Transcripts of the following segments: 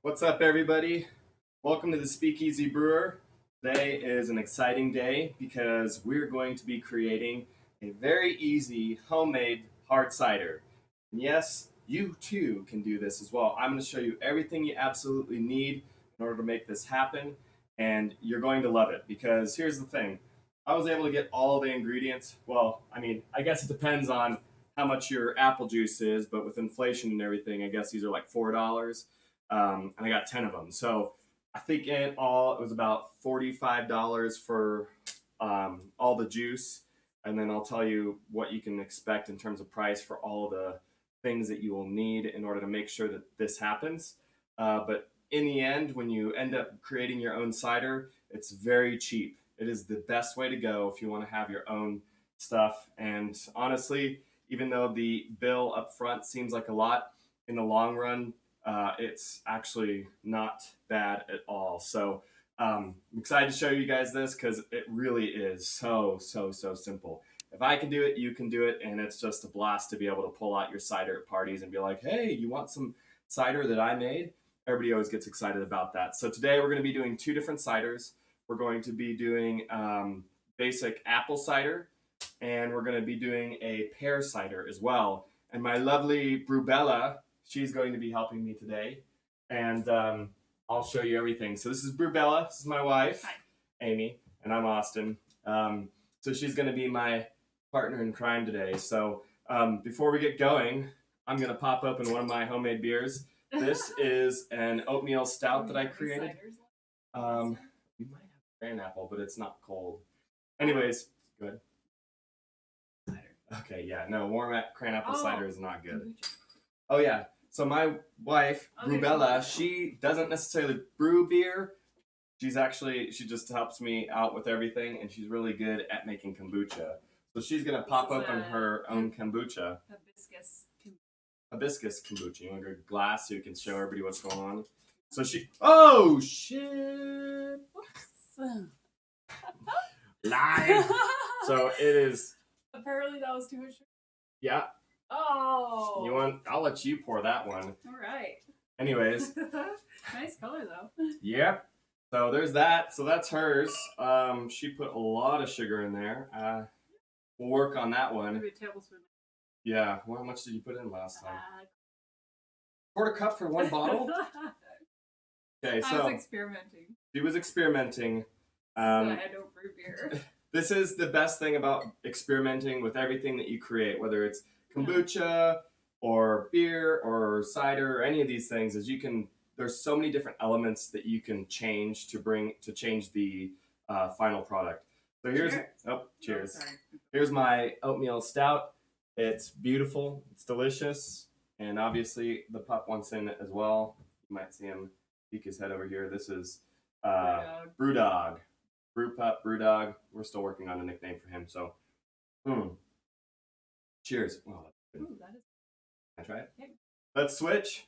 What's up, everybody? Welcome to the Speakeasy Brewer. Today is an exciting day because we're going to be creating a very easy homemade hard cider. And yes, you too can do this as well. I'm going to show you everything you absolutely need in order to make this happen, and you're going to love it because here's the thing. I was able to get all the ingredients. Well, I guess it depends on how much your apple juice is, but with inflation and everything, I guess these are like $4. And I got 10 of them. So I think in all it was about $45 for all the juice. And then I'll tell you what you can expect in terms of price for all the things that you will need in order to make sure that this happens. But in the end, when you end up creating your own cider, it's very cheap. It is the best way to go if you want to have your own stuff. And honestly, even though the bill up front seems like a lot, in the long run, it's actually not bad at all. So I'm excited to show you guys this because it really is so simple. If I can do it, you can do it, and it's just a blast to be able to pull out your cider at parties and be like, hey, you want some cider that I made? Everybody always gets excited about that. So today we're going to be doing two different ciders. We're going to be doing basic apple cider, and we're going to be doing a pear cider as well. And my lovely Brubella, she's going to be helping me today, and I'll show you everything. So this is Brubella. This is my wife, Hi. Amy, and I'm Austin. So she's going to be my partner in crime today. So before we get going, I'm going to pop open one of my homemade beers. This is an oatmeal stout that I created. We might have cran apple, but it's not cold. Anyways, good. Okay, yeah, no, warm cran apple cider is not good. Oh yeah, so my wife, Brubella, she doesn't necessarily brew beer. She just helps me out with everything, and she's really good at making kombucha. So she's gonna pop open her own kombucha. Hibiscus kombucha. You want to go glass so you can show everybody what's going on? So oh shit! Live. So it is. Apparently that was too much. Yeah. Oh. I'll let you pour that one. All right. Anyways. Nice color though. Yep. So there's that. So that's hers. She put a lot of sugar in there. We'll work on that one. Maybe a tablespoon. Yeah. Well, how much did you put in last time? Quarter cup for one bottle? Okay, so I was experimenting. She was experimenting. So I don't brew beer. This is the best thing about experimenting with everything that you create, whether it's kombucha or beer or cider or any of these things, is there's so many different elements that you can change to change the final product. So here's cheers. Here's my oatmeal stout. It's beautiful, it's delicious, and obviously the pup wants in it as well. You might see him peek his head over here. This is Brewdog. Brew Pup, Brewdog. We're still working on a nickname for him. So, cheers. Wow, that's good. Ooh, that is. Can I try it? Yeah. Let's switch.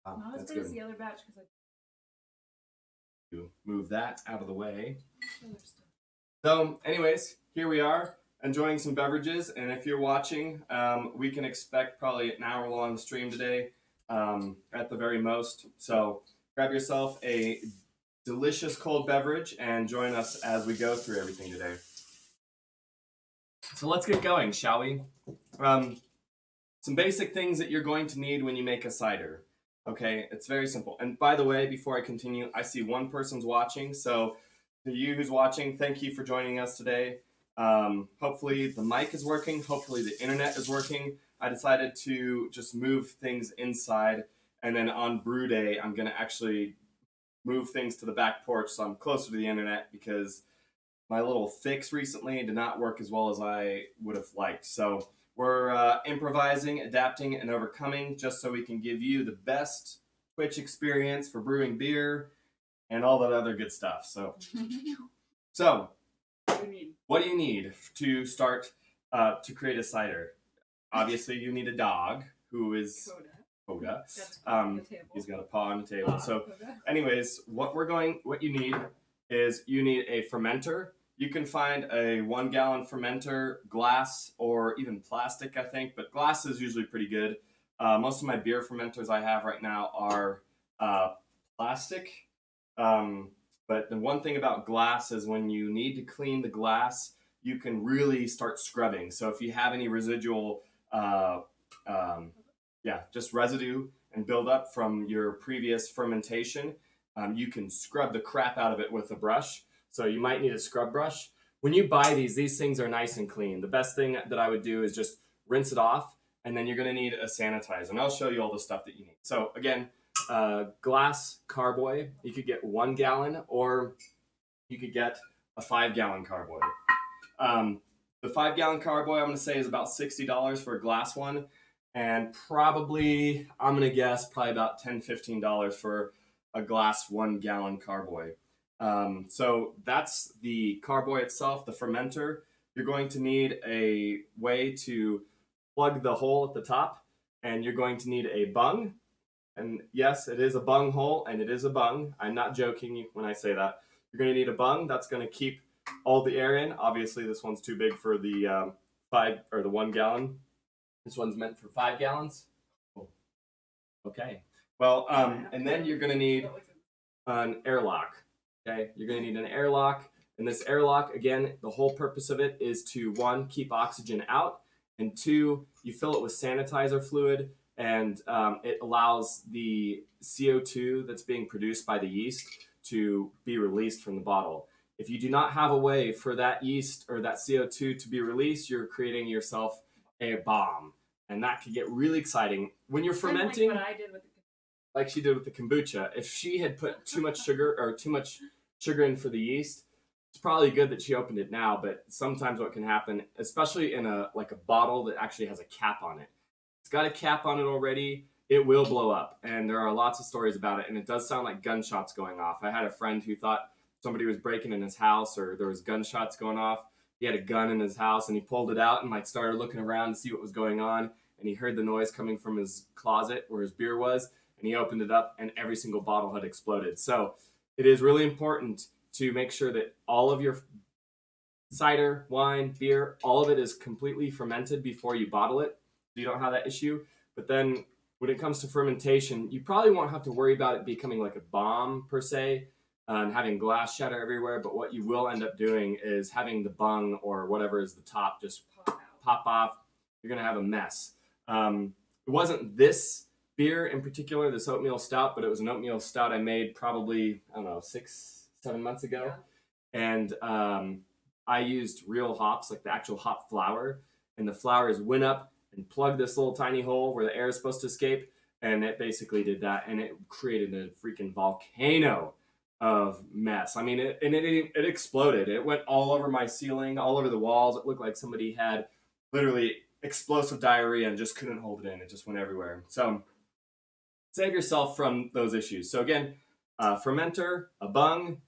Not as good as the other batch because I move that out of the way. So, anyways, here we are enjoying some beverages, and if you're watching, we can expect probably an hour-long stream today, at the very most. So. Grab yourself a delicious cold beverage and join us as we go through everything today. So let's get going, shall we? Some basic things that you're going to need when you make a cider. Okay, it's very simple. And by the way, before I continue, I see one person's watching. So to you who's watching, thank you for joining us today. Hopefully the mic is working. Hopefully the internet is working. I decided to just move things inside. And then on brew day, I'm going to actually move things to the back porch so I'm closer to the internet because my little fix recently did not work as well as I would have liked. So we're improvising, adapting, and overcoming just so we can give you the best Twitch experience for brewing beer and all that other good stuff. So what do you need to start to create a cider? Obviously, you need a dog who is... Coda. He's got a paw on the table. So anyways, what you need is a fermenter. You can find a 1 gallon fermenter, glass or even plastic, I think, but glass is usually pretty good. Most of my beer fermenters I have right now are plastic. But the one thing about glass is when you need to clean the glass, you can really start scrubbing. So if you have any residual, um, just residue and buildup from your previous fermentation, you can scrub the crap out of it with a brush. So you might need a scrub brush. When you buy these things are nice and clean. The best thing that I would do is just rinse it off, and then you're going to need a sanitizer. And I'll show you all the stuff that you need. So again, glass carboy. You could get 1 gallon, or you could get a 5-gallon carboy. The 5-gallon carboy, I'm going to say, is about $60 for a glass one, and probably, I'm going to guess, probably about $10, $15 for a glass 1-gallon carboy. So that's the carboy itself, the fermenter. You're going to need a way to plug the hole at the top, and you're going to need a bung. And yes, it is a bung hole, and it is a bung. I'm not joking when I say that. You're going to need a bung that's going to keep all the air in. Obviously, this one's too big for the 1 gallon. This one's meant for 5 gallons. Oh. Okay. Well, and then you're going to need an airlock. Okay, you're going to need an airlock, and this airlock, again, the whole purpose of it is to, 1, keep oxygen out, and 2, you fill it with sanitizer fluid, and it allows the CO2 that's being produced by the yeast to be released from the bottle. If you do not have a way for that yeast or that CO2 to be released, you're creating yourself a bomb, and that could get really exciting when you're fermenting. Like what I did with like she did with the kombucha. If she had put too much sugar in for the yeast, it's probably good that she opened it now. But sometimes what can happen, especially in a bottle that actually has a cap on it, it's got a cap on it already, it will blow up. And there are lots of stories about it, and it does sound like gunshots going off. I had a friend who thought somebody was breaking in his house, or there was gunshots going off. He had a gun in his house, and he pulled it out and started looking around to see what was going on. And he heard the noise coming from his closet where his beer was, and he opened it up, and every single bottle had exploded. So it is really important to make sure that all of your cider, wine, beer, all of it is completely fermented before you bottle it, so you don't have that issue. But then when it comes to fermentation, you probably won't have to worry about it becoming like a bomb per se, and having glass shatter everywhere. But what you will end up doing is having the bung or whatever is the top just pop off. You're going to have a mess. It wasn't this beer in particular, this oatmeal stout, but it was an oatmeal stout I made probably, I don't know, 6-7 months ago. Yeah. And I used real hops, like the actual hop flour, and the flowers went up and plugged this little tiny hole where the air is supposed to escape, and it basically did that, and it created a freaking volcano of mess. I mean, it exploded. It went all over my ceiling, all over the walls. It looked like somebody had literally explosive diarrhea and just couldn't hold it in. It just went everywhere. So save yourself from those issues. So again, fermenter, a bung,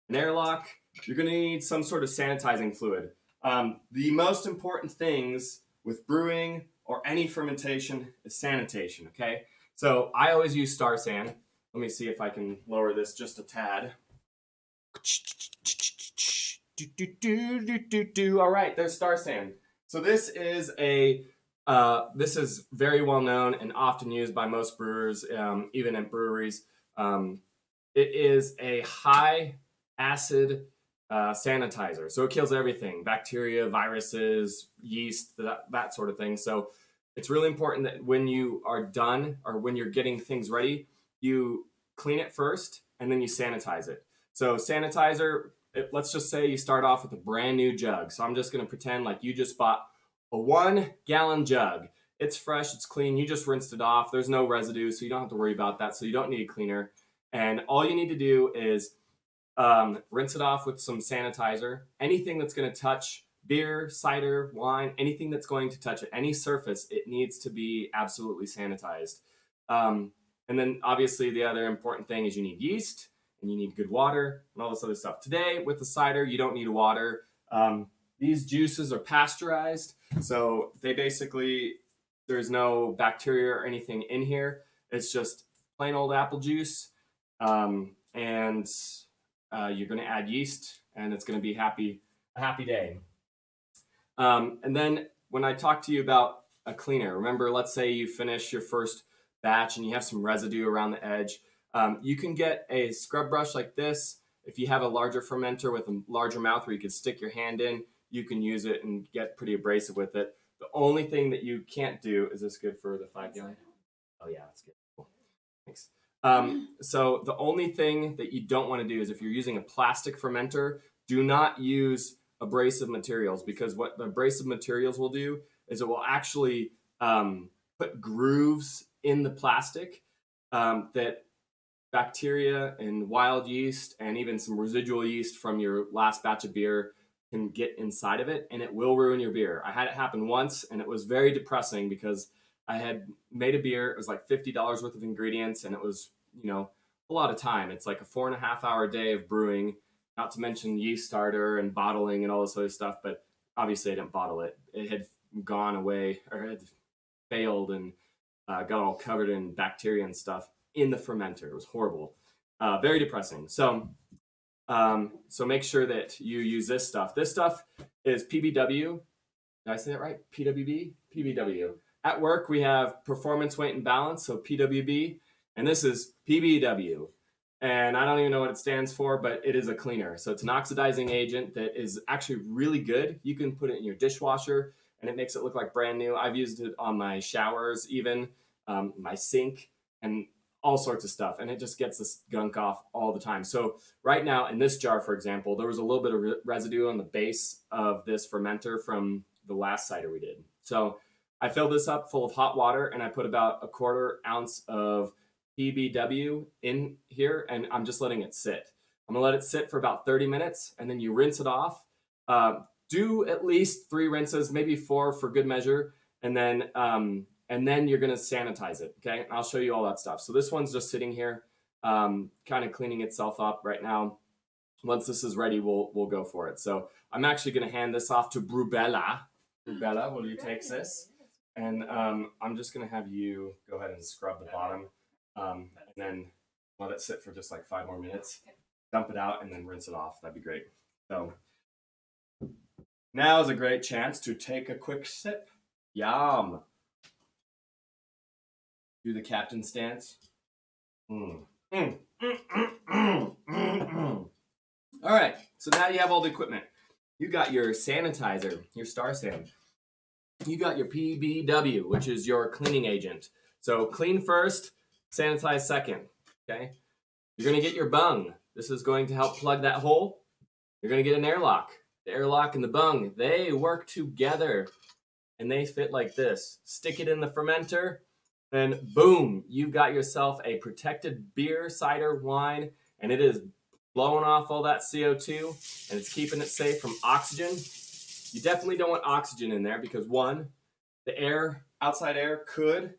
an airlock. You're going to need some sort of sanitizing fluid. The most important things with brewing or any fermentation is sanitation, okay? So I always use Star San. Let me see if I can lower this just a tad. All right, there's Star San. So this is very well known and often used by most brewers, even at breweries. It is a high acid sanitizer, so it kills everything: bacteria, viruses, yeast, that sort of thing. So it's really important that when you are done or when you're getting things ready, you clean it first and then you sanitize it. So sanitizer, let's just say you start off with a brand new jug. So I'm just going to pretend like you just bought a 1-gallon jug. It's fresh, it's clean, you just rinsed it off. There's no residue, so you don't have to worry about that. So you don't need a cleaner. And all you need to do is rinse it off with some sanitizer. Anything that's going to touch beer, cider, wine, anything that's going to touch it, any surface, it needs to be absolutely sanitized. And then obviously the other important thing is you need yeast and you need good water and all this other stuff. Today with the cider, you don't need water. These juices are pasteurized, so they basically, there's no bacteria or anything in here. It's just plain old apple juice, and you're going to add yeast, and it's going to be a happy day. And then when I talk to you about a cleaner. Remember, let's say you finish your first batch and you have some residue around the edge. You can get a scrub brush like this. If you have a larger fermenter with a larger mouth where you can stick your hand in, you can use it and get pretty abrasive with it. The only thing that you can't do, is this good for the 5 gallon? Oh yeah, that's good. Cool. Thanks. So the only thing that you don't want to do is if you're using a plastic fermenter, do not use abrasive materials, because what the abrasive materials will do is it will actually put grooves in the plastic that bacteria and wild yeast and even some residual yeast from your last batch of beer can get inside of it, and it will ruin your beer. I had it happen once, and it was very depressing because I had made a beer. It was like $50 worth of ingredients, and it was, a lot of time. It's like a 4.5 hour day of brewing, not to mention yeast starter and bottling and all this other stuff. But obviously I didn't bottle it. It had gone away, or had failed, and got all covered in bacteria and stuff in the fermenter. It was horrible. Very depressing. So make sure that you use this stuff. This stuff is PBW. Did I say that right? PWB? PBW. At work, we have performance, weight, and balance, so PWB, and this is PBW. And I don't even know what it stands for, but it is a cleaner. So it's an oxidizing agent that is actually really good. You can put it in your dishwasher, and it makes it look like brand new. I've used it on my showers, even my sink, and all sorts of stuff. And it just gets this gunk off all the time. So right now in this jar, for example, there was a little bit of residue on the base of this fermenter from the last cider we did. So I filled this up full of hot water, and I put about 1/4 ounce of PBW in here, and I'm just letting it sit. I'm gonna let it sit for about 30 minutes, and then you rinse it off. Do at least 3 rinses, maybe 4 for good measure, and then you're gonna sanitize it. Okay, and I'll show you all that stuff. So this one's just sitting here, kind of cleaning itself up right now. Once this is ready, we'll go for it. So I'm actually gonna hand this off to Brubella. Brubella, will you take this? And I'm just gonna have you go ahead and scrub the bottom, and then let it sit for just like 5 more minutes. Dump it out and then rinse it off. That'd be great. So now is a great chance to take a quick sip. Yum. Do the captain stance. All right, so now you have all the equipment. You got your sanitizer, your Star San. You got your PBW, which is your cleaning agent. So clean first, sanitize second, okay? You're gonna get your bung. This is going to help plug that hole. You're gonna get an airlock. The airlock and the bung, they work together, and they fit like this. Stick it in the fermenter, and boom, you've got yourself a protected beer, cider, wine, and it is blowing off all that CO2, and it's keeping it safe from oxygen. You definitely don't want oxygen in there because, one, the air, outside air, could,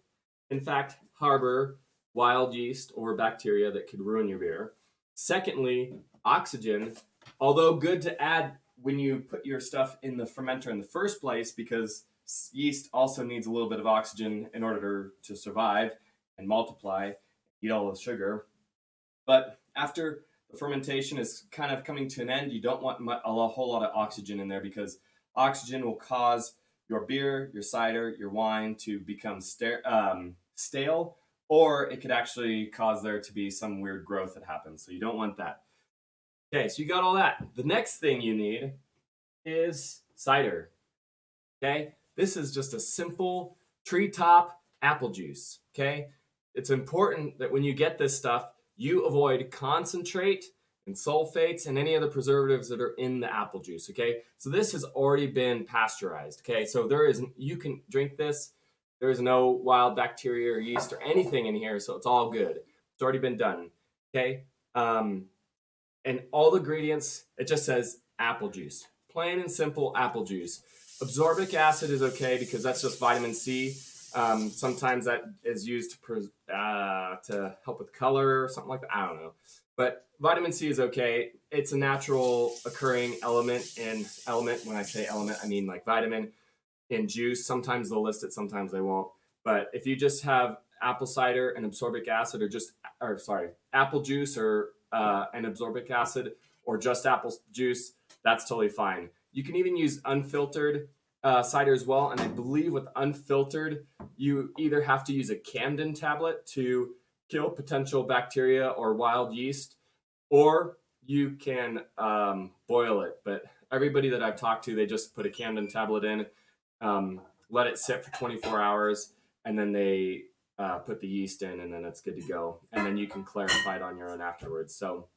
in fact, harbor wild yeast or bacteria that could ruin your beer. Secondly, oxygen, although good to add when you put your stuff in the fermenter in the first place, because yeast also needs a little bit of oxygen in order to survive and multiply, eat all the sugar. But after the fermentation is kind of coming to an end, you don't want a whole lot of oxygen in there, because oxygen will cause your beer, your cider, your wine to become stale, or it could actually cause there to be some weird growth that happens. So you don't want that. Okay, so you got all that. The next thing you need is cider. Okay, this is just a simple treetop apple juice. Okay, it's important that when you get this stuff, you avoid concentrate and sulfates and any other preservatives that are in the apple juice. Okay, so this has already been pasteurized. Okay, so you can drink this. There is no wild bacteria or yeast or anything in here, so it's all good. It's already been done. Okay, and all the ingredients, it just says apple juice, plain and simple apple juice. Absorbic acid is okay because that's just vitamin C. Sometimes that is used to help with color or something like that. I don't know. But vitamin C is okay. It's a natural occurring element. When I say element, I mean like vitamin in juice. Sometimes they'll list it, sometimes they won't. But if you just have apple cider and absorbic acid, apple juice or and absorbic acid, or just apple juice, that's totally fine. You can even use unfiltered cider as well, and I believe with unfiltered, you either have to use a Camden tablet to kill potential bacteria or wild yeast, or you can boil it. But everybody that I've talked to, they just put a Camden tablet in, let it sit for 24 hours, and then they put the yeast in, and then it's good to go. And then you can clarify it on your own afterwards. So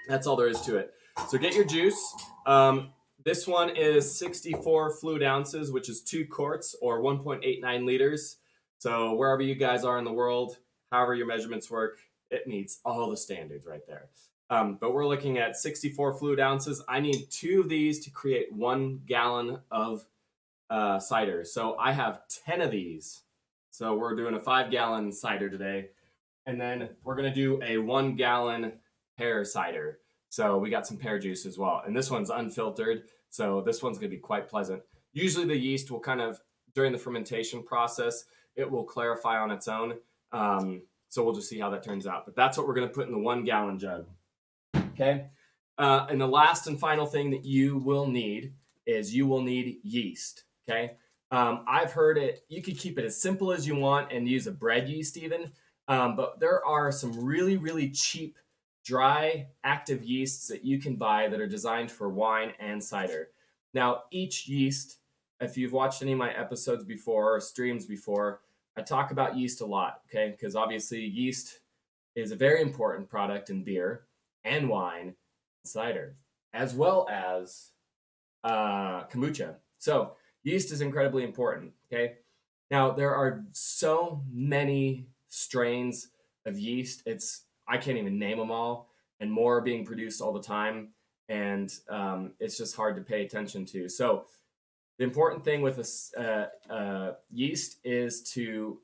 that's all there is to it. So get your juice. This one is 64 fluid ounces, which is 2 quarts or 1.89 liters. So wherever you guys are in the world, however your measurements work, it meets all the standards right there. But we're looking at 64 fluid ounces. I need 2 of these to create 1 gallon of cider. So I have 10 of these. So we're doing a 5-gallon cider today. And then we're going to do a 1-gallon pear cider. So we got some pear juice as well. And this one's unfiltered. So this one's going to be quite pleasant. Usually the yeast will kind of, during the fermentation process, it will clarify on its own. So we'll just see how that turns out. But that's what we're going to put in the 1-gallon jug. Okay. And the last and final thing that you will need is you will need yeast. Okay. I've heard it, you could keep it as simple as you want and use a bread yeast even. But there are some really, really cheap dry active yeasts that you can buy that are designed for wine and cider. Now, each yeast, if you've watched any of my episodes before or streams before, I talk about yeast a lot, okay? Because obviously yeast is a very important product in beer and wine and cider, as well as kombucha. So yeast is incredibly important, okay? Now, there are so many strains of yeast. I can't even name them all, and more are being produced all the time, and it's just hard to pay attention to. So the important thing with yeast is to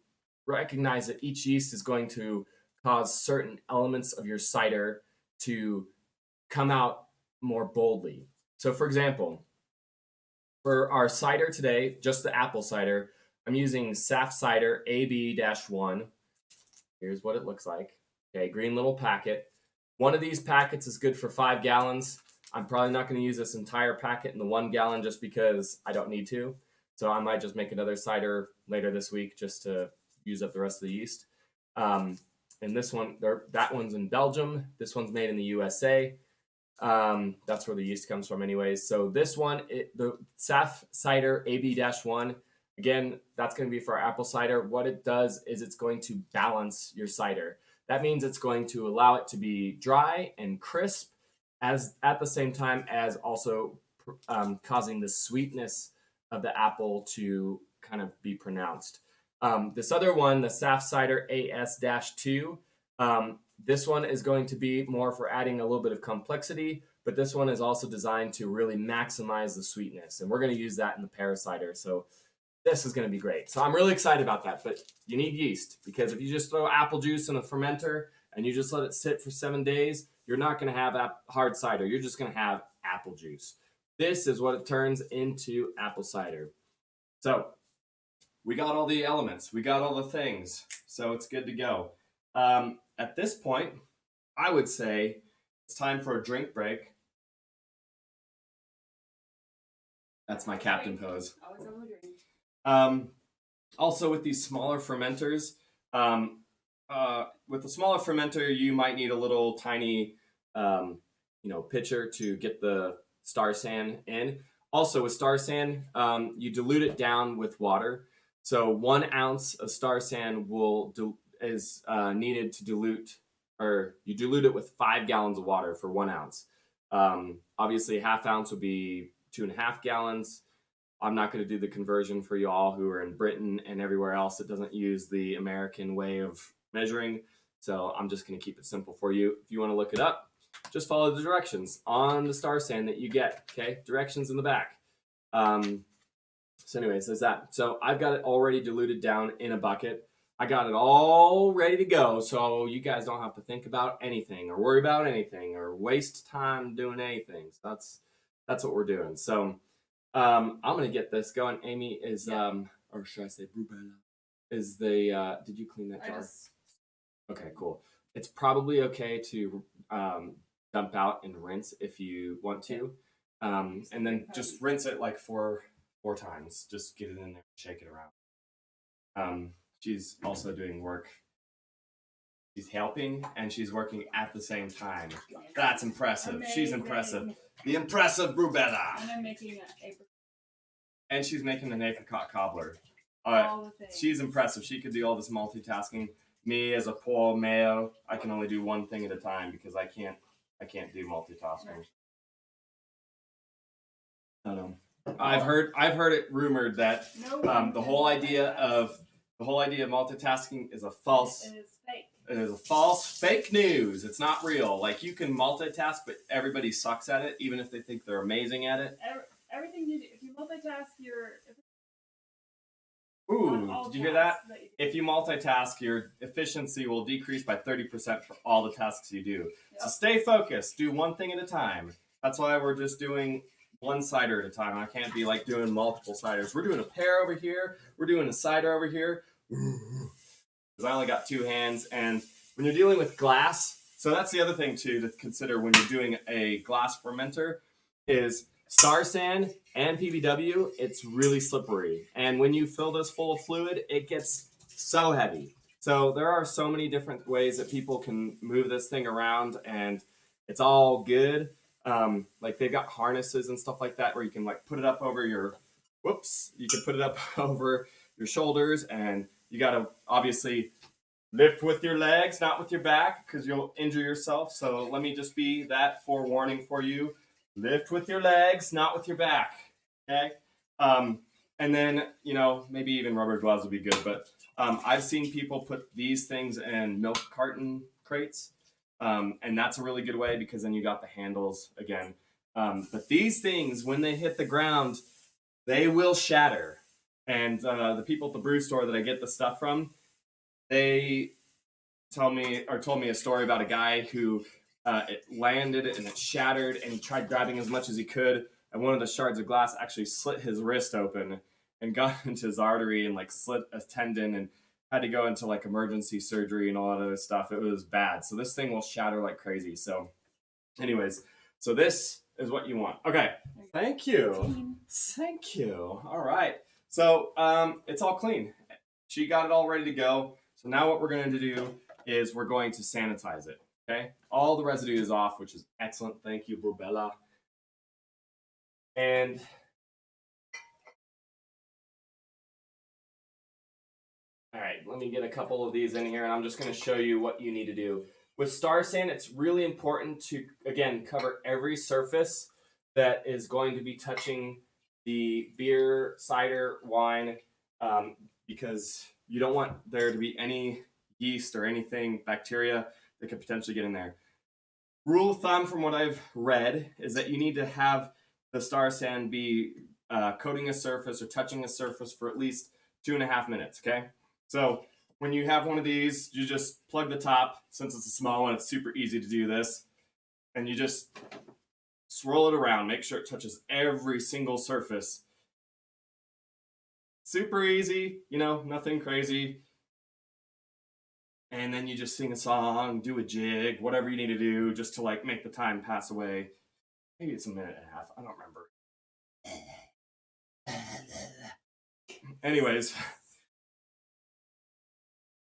recognize that each yeast is going to cause certain elements of your cider to come out more boldly. So for example, for our cider today, just the apple cider, I'm using Saf Cider AB-1. Here's what it looks like. Okay, green little packet. One of these packets is good for 5 gallons. I'm probably not going to use this entire packet in the 1 gallon just because I don't need to. So I might just make another cider later this week just to use up the rest of the yeast. And this one, that one's in Belgium. This one's made in the USA. That's where the yeast comes from anyways. So this one, the Saf Cider AB-1, again, that's going to be for our apple cider. What it does is it's going to balance your cider. That means it's going to allow it to be dry and crisp as at the same time as also causing the sweetness of the apple to kind of be pronounced. This other one, the Saf Cider AS-2, this one is going to be more for adding a little bit of complexity, but this one is also designed to really maximize the sweetness. And we're going to use that in the pear cider. So this is going to be great. So I'm really excited about that, but you need yeast because if you just throw apple juice in a fermenter and you just let it sit for 7 days, you're not going to have hard cider. You're just going to have apple juice. This is what it turns into apple cider. So we got all the elements. We got all the things. So it's good to go. At this point, I would say it's time for a drink break. That's my captain pose. Always on the drink. Also, with these smaller fermenters, with the smaller fermenter, you might need a little tiny, pitcher to get the star san in. Also, with star san, you dilute it down with water. So 1 ounce of star san is needed to dilute, or you dilute it with 5 gallons of water for 1 ounce. Obviously, half ounce would be 2.5 gallons. I'm not going to do the conversion for you all who are in Britain and everywhere else that doesn't use the American way of measuring. So I'm just going to keep it simple for you. If you want to look it up, just follow the directions on the star san that you get. Okay, directions in the back. So anyways, there's that. So I've got it already diluted down in a bucket. I got it all ready to go, so you guys don't have to think about anything or worry about anything or waste time doing anything. So that's what we're doing. So I'm gonna get this going. Amy is or should I say Brubella? Is the did you clean that jar? Okay, cool. It's probably okay to dump out and rinse if you want to. And then just rinse it like for 4 times. Just get it in there, shake it around. She's also doing work. She's helping and she's working at the same time. That's impressive. Amazing. She's impressive. The impressive Brubella. And I'm making an apricot. And she's making an apricot cobbler. All the things. She's impressive. She could do all this multitasking. Me as a poor male, I can only do one thing at a time because I can't do multitasking. Right. I don't know. I've heard it rumored that the whole idea of multitasking is a false. It is fake. It is a false, fake news. It's not real. Like, you can multitask, but everybody sucks at it, even if they think they're amazing at it. Everything you do, if you multitask, Ooh, did you hear that? If you multitask, your efficiency will decrease by 30% for all the tasks you do. Yep. So stay focused. Do one thing at a time. That's why we're just doing one cider at a time. I can't be like doing multiple ciders. We're doing a pear over here. We're doing a cider over here. Because I only got 2 hands. And when you're dealing with glass, so that's the other thing too to consider when you're doing a glass fermenter is Star sand and PBW, it's really slippery. And when you fill this full of fluid, it gets so heavy. So there are so many different ways that people can move this thing around, and it's all good. Like, they've got harnesses and stuff like that where you can like put it up over your, you can put it up over your shoulders, and you got to obviously lift with your legs, not with your back, because you'll injure yourself. So let me just be that forewarning for you. Lift with your legs, not with your back, okay? And then, maybe even rubber gloves would be good, but I've seen people put these things in milk carton crates, and that's a really good way because then you got the handles again. But these things, when they hit the ground, they will shatter. And the people at the brew store that I get the stuff from, they told me a story about a guy who it landed and it shattered, and he tried grabbing as much as he could, and one of the shards of glass actually slit his wrist open and got into his artery and like slit a tendon and had to go into like emergency surgery and all that other stuff. It was bad. So this thing will shatter like crazy. So anyways, so this is what you want. Okay. Thank you. Thank you. All right. So it's all clean. She got it all ready to go. So now what we're going to do is we're going to sanitize it. Okay, all the residue is off, which is excellent. Thank you, Brubella. And all right, let me get a couple of these in here, and I'm just going to show you what you need to do. With Star San, it's really important to, again, cover every surface that is going to be touching the beer, cider, wine, because you don't want there to be any yeast or anything, bacteria, that could potentially get in there. Rule of thumb from what I've read is that you need to have the Star San be coating a surface or touching a surface for at least 2.5 minutes, okay? So when you have one of these, you just plug the top. Since it's a small one, it's super easy to do this. And you just swirl it around. Make sure it touches every single surface. Super easy, nothing crazy. And then you just sing a song, do a jig, whatever you need to do just to like make the time pass away. Maybe it's a minute and a half. I don't remember. Anyways.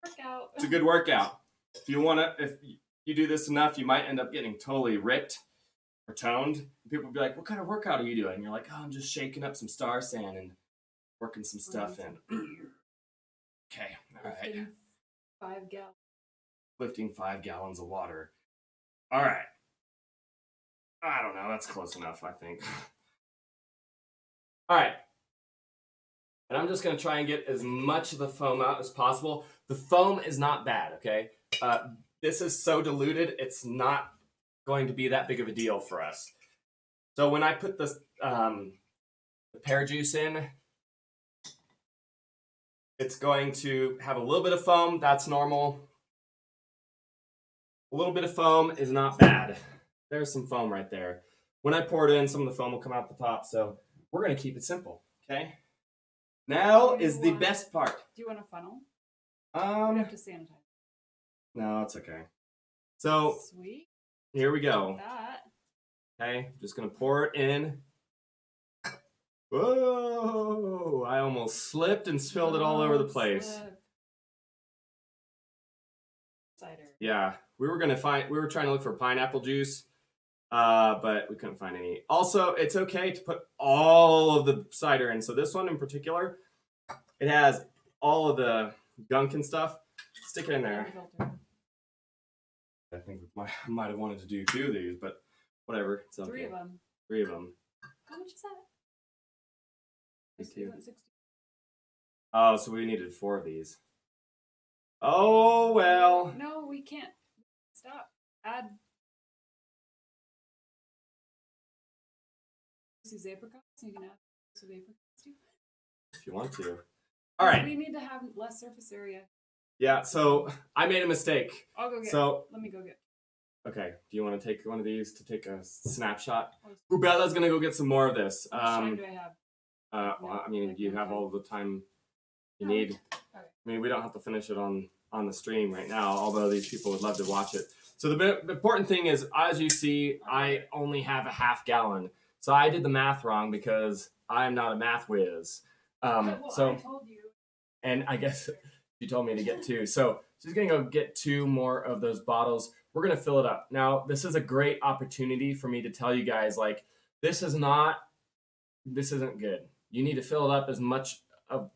Workout. It's a good workout. If you do this enough, you might end up getting totally ripped or toned. People will be like, what kind of workout are you doing? And you're like, oh, I'm just shaking up some Star San and working some stuff in. Okay, all right. 5 gallons. Lifting 5 gallons of water. All right. I don't know. That's close enough, I think. All right. And I'm just going to try and get as much of the foam out as possible. The foam is not bad, okay? This is so diluted, it's not going to be that big of a deal for us. So when I put the pear juice in, it's going to have a little bit of foam. That's normal. A little bit of foam is not bad. There's some foam right there. When I pour it in, some of the foam will come out the top. So we're going to keep it simple, okay? Now is the best part. Do you want a funnel? You have to sanitize. No, it's okay. So sweet. Here we go. That. Okay, just going to pour it in. Whoa! I almost slipped and spilled it all over the place. Cider. Yeah, we were trying to look for pineapple juice, but we couldn't find any. Also, it's okay to put all of the cider in. So this one in particular, it has all of the gunk and stuff. Stick it in there. I think we might have wanted to do 2 of these, but whatever. It's okay. 3 of them. 3 of them. How much is that? Isn't 60? Oh, so we needed 4 of these. Oh, well. No, we can't. Stop. Add. These apricots, so you can add some apricots too. If you want to. All right. We need to have less surface area. Yeah, so I made a mistake. I'll go get. Let me go get. Okay. Do you want to take one of these to take a snapshot? Rubella's gonna go get some more of this. How much time do I have? Well, I mean, you have all the time you need. Okay. I mean, we don't have to finish it on the stream right now, although these people would love to watch it. So the important thing is, as you see, I only have a half gallon. So I did the math wrong because I'm not a math whiz. Well, so, I told you. And I guess you told me to get 2. So she's going to go get 2 more of those bottles. We're going to fill it up. Now, this is a great opportunity for me to tell you guys, like, this isn't good. You need to fill it up as much of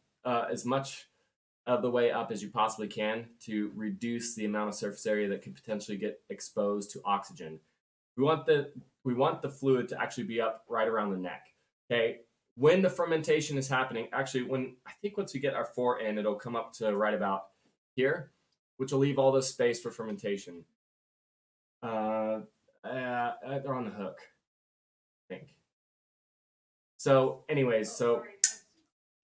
the way up as you possibly can to reduce the amount of surface area that could potentially get exposed to oxygen. We want the fluid to actually be up right around the neck. Okay, when the fermentation is happening, actually, once we get our 4 in, it'll come up to right about here, which will leave all this space for fermentation. They're on the hook, I think. So, anyways,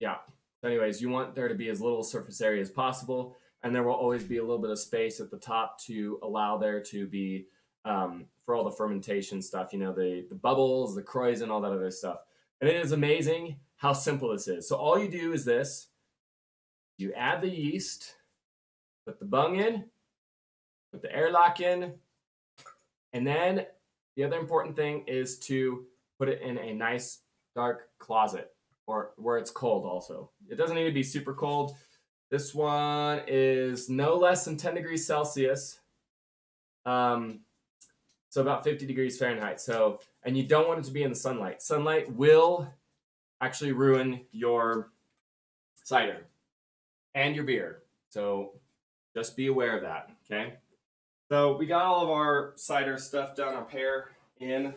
yeah. Anyways, you want there to be as little surface area as possible, and there will always be a little bit of space at the top to allow there to be for all the fermentation stuff, the bubbles, the kreuzen, all that other stuff. And it is amazing how simple this is. So all you do is this. You add the yeast, put the bung in, put the airlock in, and then the other important thing is to put it in a nice dark closet or where it's cold also. It doesn't need to be super cold. This one is no less than 10 degrees Celsius. So about 50 degrees Fahrenheit. So, and you don't want it to be in the sunlight. Sunlight will actually ruin your cider and your beer. So just be aware of that, okay? So we got all of our cider stuff down our pair in.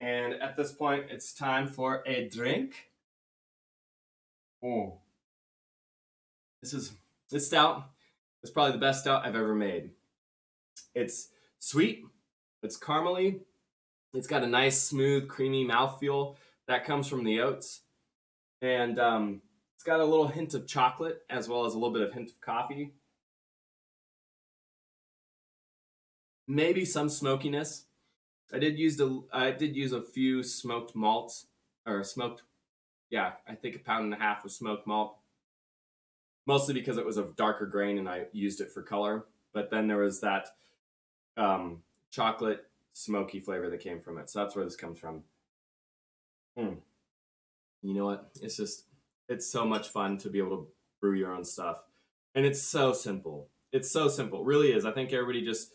And at this point, it's time for a drink. Oh. This stout is probably the best stout I've ever made. It's sweet, it's caramely, it's got a nice, smooth, creamy mouthfeel that comes from the oats. And it's got a little hint of chocolate as well as a little bit of hint of coffee. Maybe some smokiness. I did use a few smoked malts, or smoked, I think 1.5 pounds of smoked malt. Mostly because it was a darker grain and I used it for color. But then there was that chocolate smoky flavor that came from it. So that's where this comes from. You know what? It's so much fun to be able to brew your own stuff. And it's so simple. It really is. I think everybody just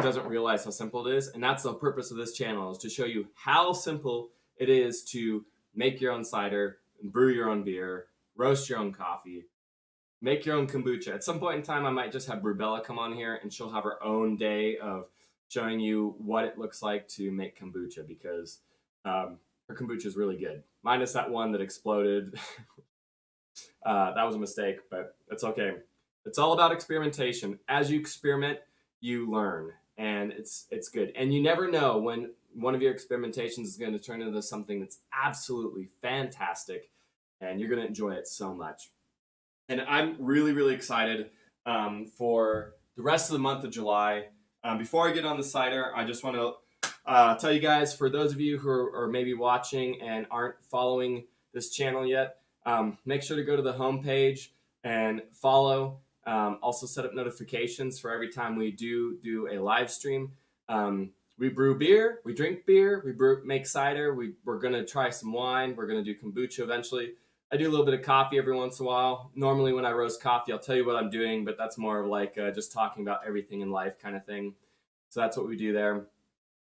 doesn't realize how simple it is. And that's the purpose of this channel, is to show you how simple it is to make your own cider, brew your own beer, roast your own coffee, make your own kombucha. At some point in time, I might just have Rubella come on here and she'll have her own day of showing you what it looks like to make kombucha, because her kombucha is really good. Minus that one that exploded. That was a mistake, but it's okay. It's all about experimentation. As you experiment, you learn, and it's good. And you never know when one of your experimentations is going to turn into something that's absolutely fantastic, and you're going to enjoy it so much. And I'm really, really excited for the rest of the month of July. Before I get on the cider, I just want to tell you guys, for those of you who are maybe watching and aren't following this channel yet, make sure to go to the homepage and follow. Also set up notifications for every time we do a live stream. we brew beer, we drink beer, make cider. We're gonna try some wine. We're gonna do kombucha eventually. I do a little bit of coffee every once in a while. Normally, when I roast coffee, I'll tell you what I'm doing, but that's more of like just talking about everything in life kind of thing. So that's what we do there.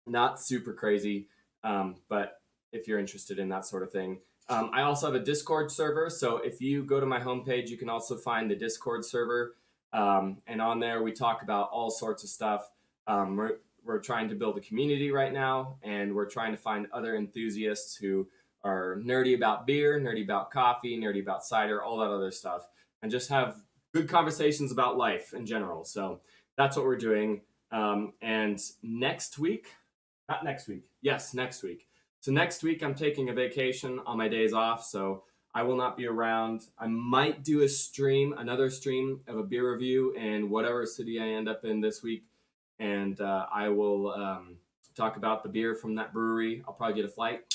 Not super crazy, but if you're interested in that sort of thing. I also have a Discord server. So if you go to my homepage, you can also find the Discord server. And on there, we talk about all sorts of stuff. We're trying to build a community right now, and we're trying to find other enthusiasts who are nerdy about beer, nerdy about coffee, nerdy about cider, all that other stuff, and just have good conversations about life in general. So that's what we're doing. And next week, not next week. Yes, next week. So next week I'm taking a vacation on my days off, so I will not be around. I might do another stream of a beer review in whatever city I end up in this week, and I will talk about the beer from that brewery. I'll probably get a flight.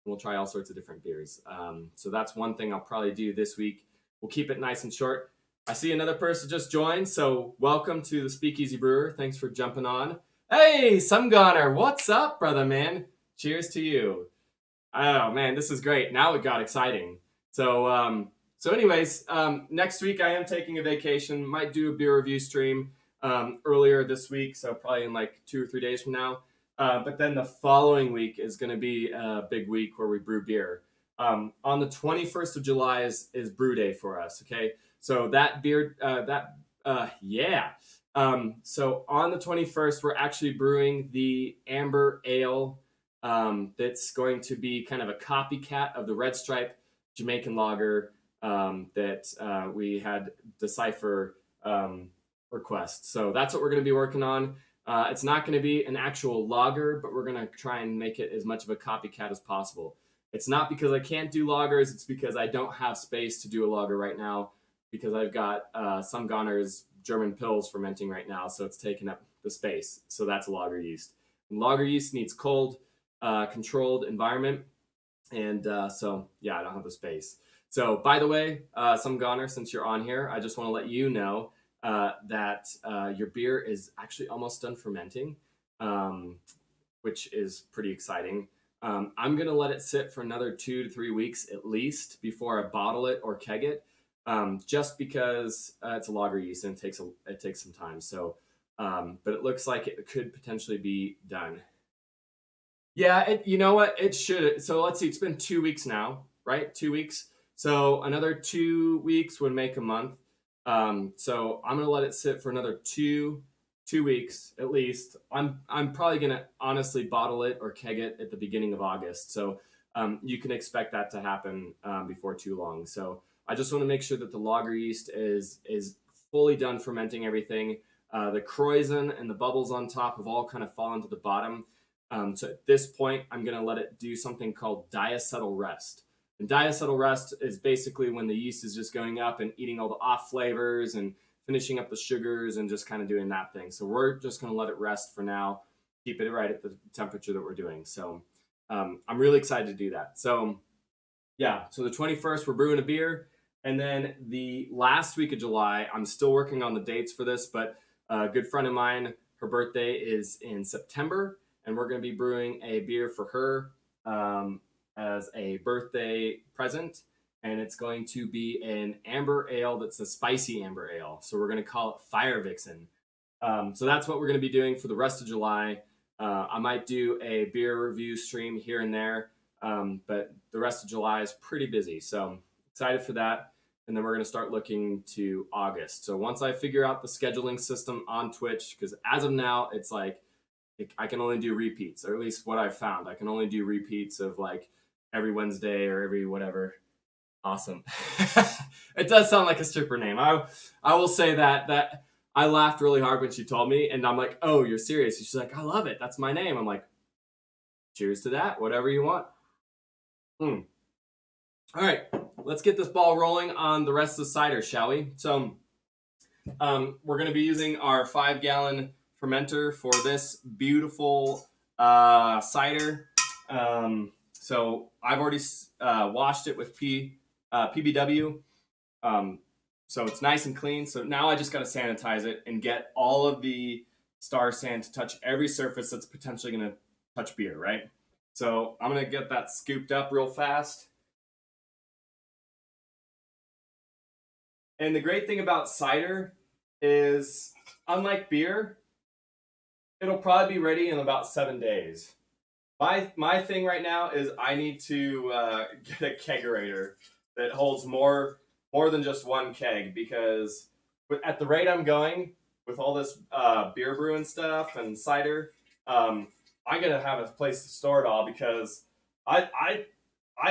We'll try all sorts of different beers. So that's one thing I'll probably do this week. We'll keep it nice and short. I see another person just joined, so welcome to the Speakeasy Brewer. Thanks for jumping on. Hey, Sumgoner, what's up, brother, man? Cheers to you. Oh, man, this is great. Now it got exciting. So, anyways, next week I am taking a vacation. Might do a beer review stream earlier this week, so probably in like 2 or 3 days from now. But then the following week is going to be a big week where we brew beer. On the 21st of July is brew day for us, okay? So that beer, yeah. So on the 21st, we're actually brewing the Amber Ale that's going to be kind of a copycat of the Red Stripe Jamaican lager that we had Decipher request. So that's what we're going to be working on. It's not going to be an actual lager, but we're going to try and make it as much of a copycat as possible. It's not because I can't do lagers. It's because I don't have space to do a lager right now because I've got Sumgoner's German Pils fermenting right now, so it's taking up the space. So that's lager yeast. And lager yeast needs cold, controlled environment, and so yeah, I don't have the space. So by the way, Sumgoner, since you're on here, I just want to let you know that your beer is actually almost done fermenting, which is pretty exciting. I'm gonna let it sit for another 2 to 3 weeks at least before I bottle it or keg it. Just because it's a lager yeast and it takes some time. So, but it looks like it could potentially be done. Yeah, you know what? It should. So let's see. It's been 2 weeks now, right? 2 weeks. So another 2 weeks would make a month. So I'm gonna let it sit for another two weeks at least. I'm probably gonna honestly bottle it or keg it at the beginning of August. So you can expect that to happen before too long. So I just want to make sure that the lager yeast is fully done fermenting everything. The krausen and the bubbles on top have all kind of fallen to the bottom. So at this point, I'm going to let it do something called diacetyl rest. And diacetyl rest is basically when the yeast is just going up and eating all the off flavors and finishing up the sugars and just kind of doing that thing. So we're just going to let it rest for now, keep it right at the temperature that we're doing. So I'm really excited to do that. So yeah, so the 21st, we're brewing a beer. And then the last week of July, I'm still working on the dates for this, but a good friend of mine, her birthday is in September, and we're going to be brewing a beer for her as a birthday present. And it's going to be an amber ale that's a spicy amber ale. So we're going to call it Fire Vixen. So that's what we're going to be doing for the rest of July. I might do a beer review stream here and there, but the rest of July is pretty busy. So excited for that. And then we're going to start looking to August. So once I figure out the scheduling system on Twitch, because as of now, it's like I can only do repeats, or at least what I've found. I can only do repeats of like every Wednesday or every whatever. Awesome. It does sound like a stripper name. I will say that I laughed really hard when she told me, and I'm like, oh, you're serious? She's like, I love it. That's my name. I'm like, cheers to that. Whatever you want. All right, let's get this ball rolling on the rest of the cider, shall we? So we're going to be using our 5-gallon fermenter for this beautiful cider. So I've already washed it with PBW. So it's nice and clean. So now I just got to sanitize it and get all of the star sand to touch every surface that's potentially going to touch beer, right? So I'm going to get that scooped up real fast. And the great thing about cider is, unlike beer, it'll probably be ready in about 7 days. My thing right now is I need to get a kegerator that holds more than just one keg, because at the rate I'm going with all this beer brewing stuff and cider, I gotta have a place to store it all, because I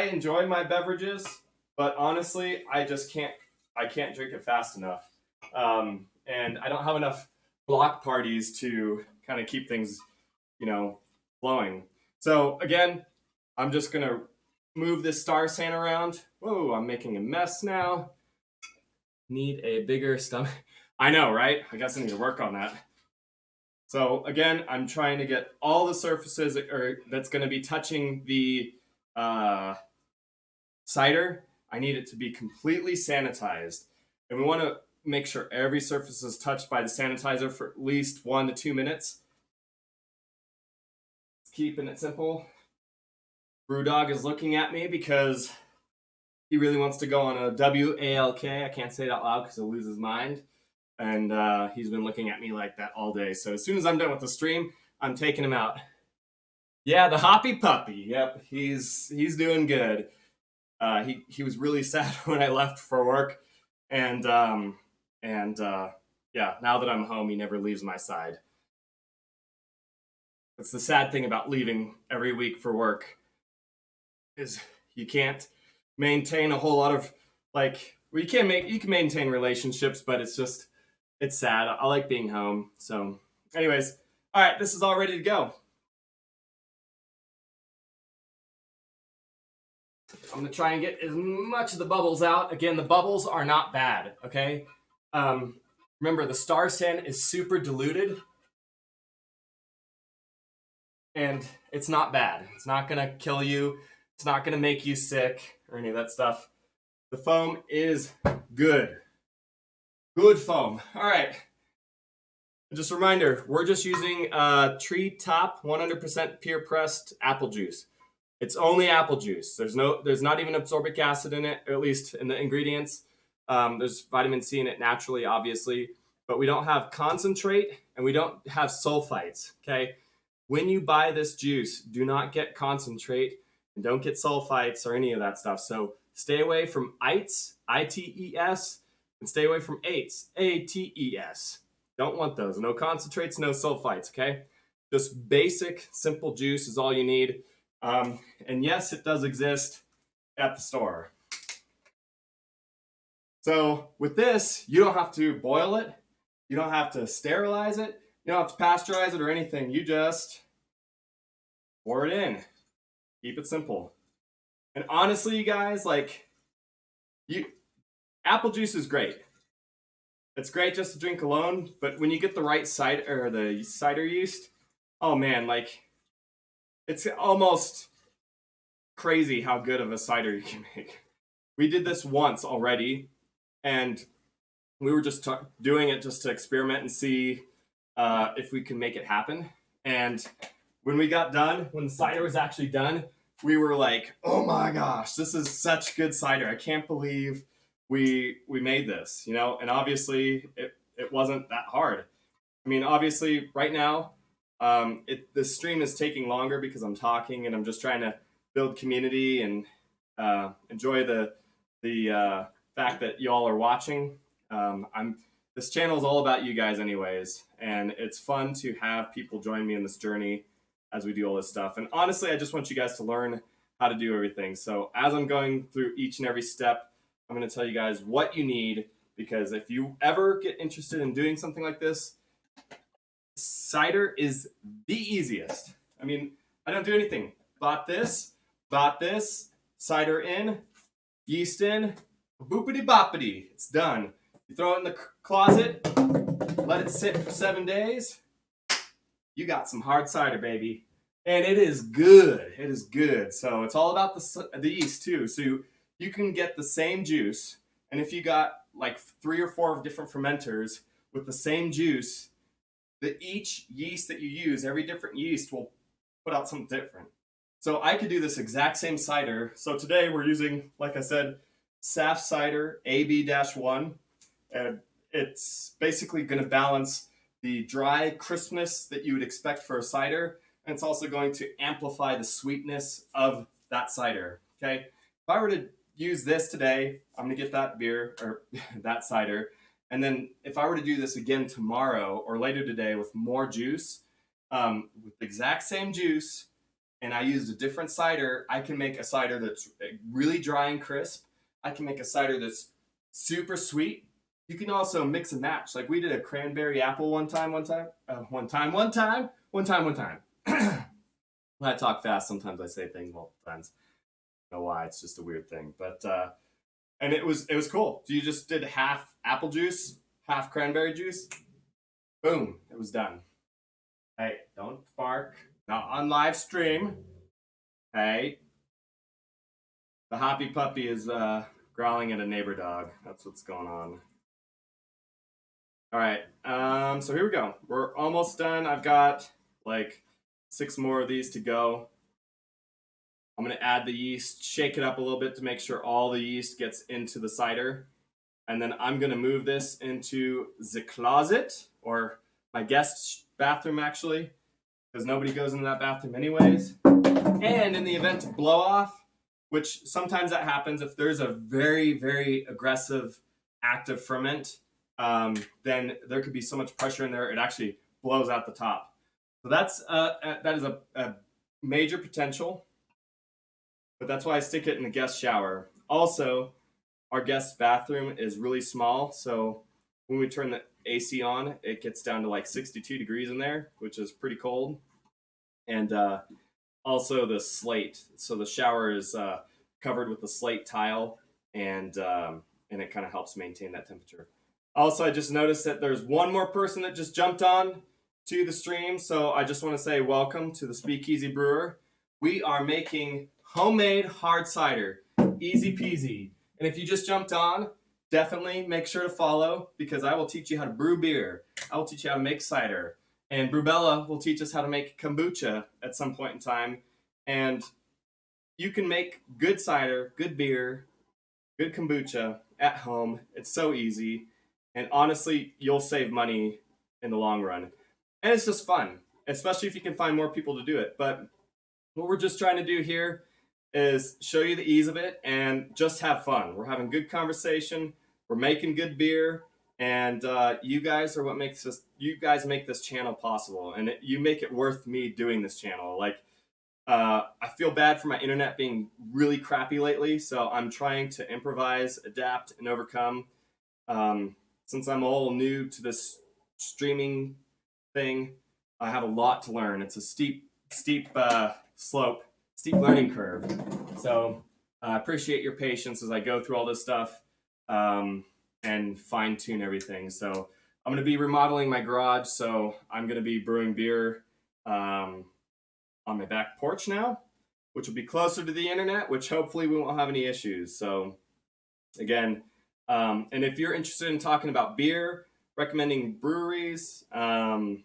enjoy my beverages, but honestly I can't drink it fast enough, and I don't have enough block parties to kind of keep things flowing. So again, I'm just gonna move this star sand around. Whoa, I'm making a mess now. Need a bigger stomach. I know, right? I guess I need to work on that. So again, I'm trying to get all the surfaces that's going to be touching the cider. I need it to be completely sanitized, and we want to make sure every surface is touched by the sanitizer for at least 1 to 2 minutes. Keeping it simple. Brewdog is looking at me because he really wants to go on a WALK. I can't say it out loud because he'll lose his mind. And he's been looking at me like that all day. So as soon as I'm done with the stream, I'm taking him out. Yeah, the hoppy puppy. Yep, he's doing good. He was really sad when I left for work, and yeah, now that I'm home, he never leaves my side. That's the sad thing about leaving every week for work, is you can't maintain a whole lot of you can maintain relationships, but it's sad. I like being home. So anyways, all right, this is all ready to go. I'm gonna try and get as much of the bubbles out. Again, the bubbles are not bad, okay? Remember, the star sand is super diluted, and it's not bad. It's not gonna kill you. It's not gonna make you sick or any of that stuff. The foam is good. Good foam. All right. Just a reminder, we're just using Treetop 100% pure pressed apple juice. It's only apple juice. There's not even absorbic acid in it, or at least in the ingredients. There's vitamin C in it naturally, obviously, but we don't have concentrate and we don't have sulfites, okay? When you buy this juice, do not get concentrate and don't get sulfites or any of that stuff. So stay away from ites, ITES, and stay away from ATES, ATES. Don't want those. No concentrates, no sulfites, okay? Just basic, simple juice is all you need. And yes, it does exist at the store. So with this, you don't have to boil it. You don't have to sterilize it. You don't have to pasteurize it or anything. You just pour it in. Keep it simple. And honestly, you guys, apple juice is great. It's great just to drink alone, but when you get the right cider, or the cider yeast, oh man, it's almost crazy how good of a cider you can make. We did this once already, and we were just doing it just to experiment and see if we can make it happen. And when we got done, when the cider was actually done, we were like, oh my gosh, this is such good cider. I can't believe we made this, and obviously it wasn't that hard. I mean, obviously right now, the stream is taking longer because I'm talking and I'm just trying to build community and enjoy the fact that y'all are watching. This channel is all about you guys anyways, and it's fun to have people join me in this journey as we do all this stuff. And honestly, I just want you guys to learn how to do everything. So as I'm going through each and every step, I'm going to tell you guys what you need, because if you ever get interested in doing something like this, cider is the easiest. I mean, I don't do anything. Bought this, cider in, yeast in, boopity boppity. It's done. You throw it in the closet, let it sit for 7 days. You got some hard cider, baby. And it is good. It is good. So it's all about the yeast too. So you can get the same juice, and if you got 3 or 4 different fermenters with the same juice, each yeast that you use, every different yeast will put out something different. So I could do this exact same cider. So today we're using, like I said, SAF cider AB-1, and it's basically going to balance the dry crispness that you would expect for a cider, and it's also going to amplify the sweetness of that cider. Okay, if I were to use this today, I'm going to get that beer or that cider, and then if I were to do this again tomorrow or later today with more juice, with the exact same juice, and I used a different cider, I can make a cider that's really dry and crisp. I can make a cider that's super sweet. You can also mix and match. Like we did a cranberry apple one time. When I talk fast, sometimes I say things multiple times. I don't know why. It's just a weird thing. But and it was cool. So you just did half apple juice, half cranberry juice. Boom, it was done. Hey, don't bark. Not on live stream. Hey, the hoppy puppy is growling at a neighbor dog. That's what's going on. All right, so here we go. We're almost done. I've got like 6 more of these to go. I'm gonna add the yeast, shake it up a little bit to make sure all the yeast gets into the cider. And then I'm gonna move this into the closet, or my guest bathroom actually, because nobody goes into that bathroom anyways. And in the event of blow off, which sometimes that happens if there's a very, very aggressive active ferment, then there could be so much pressure in there, it actually blows out the top. So that is a major potential, but that's why I stick it in the guest shower. Also, our guest bathroom is really small, so when we turn the AC on, it gets down to like 62 degrees in there, which is pretty cold. And also the slate. So the shower is covered with the slate tile, and it kind of helps maintain that temperature. Also, I just noticed that there's one more person that just jumped on to the stream, so I just want to say welcome to the Speakeasy Brewer. We are making homemade hard cider, easy peasy. And if you just jumped on, definitely make sure to follow, because I will teach you how to brew beer. I will teach you how to make cider. And Brubella will teach us how to make kombucha at some point in time. And you can make good cider, good beer, good kombucha at home. It's so easy. And honestly, you'll save money in the long run. And it's just fun, especially if you can find more people to do it. But what we're just trying to do here is show you the ease of it and just have fun. We're having good conversation. We're making good beer. And you guys are what makes this. You guys make this channel possible, and you make it worth me doing this channel. Like, I feel bad for my internet being really crappy lately, so I'm trying to improvise, adapt, and overcome. Since I'm all new to this streaming thing, I have a lot to learn. It's a steep slope, steep learning curve. So I appreciate your patience as I go through all this stuff. And fine tune everything. So I'm going to be remodeling my garage. So I'm going to be brewing beer on my back porch now, which will be closer to the internet, which hopefully we won't have any issues. So again, and if you're interested in talking about beer, recommending breweries, talking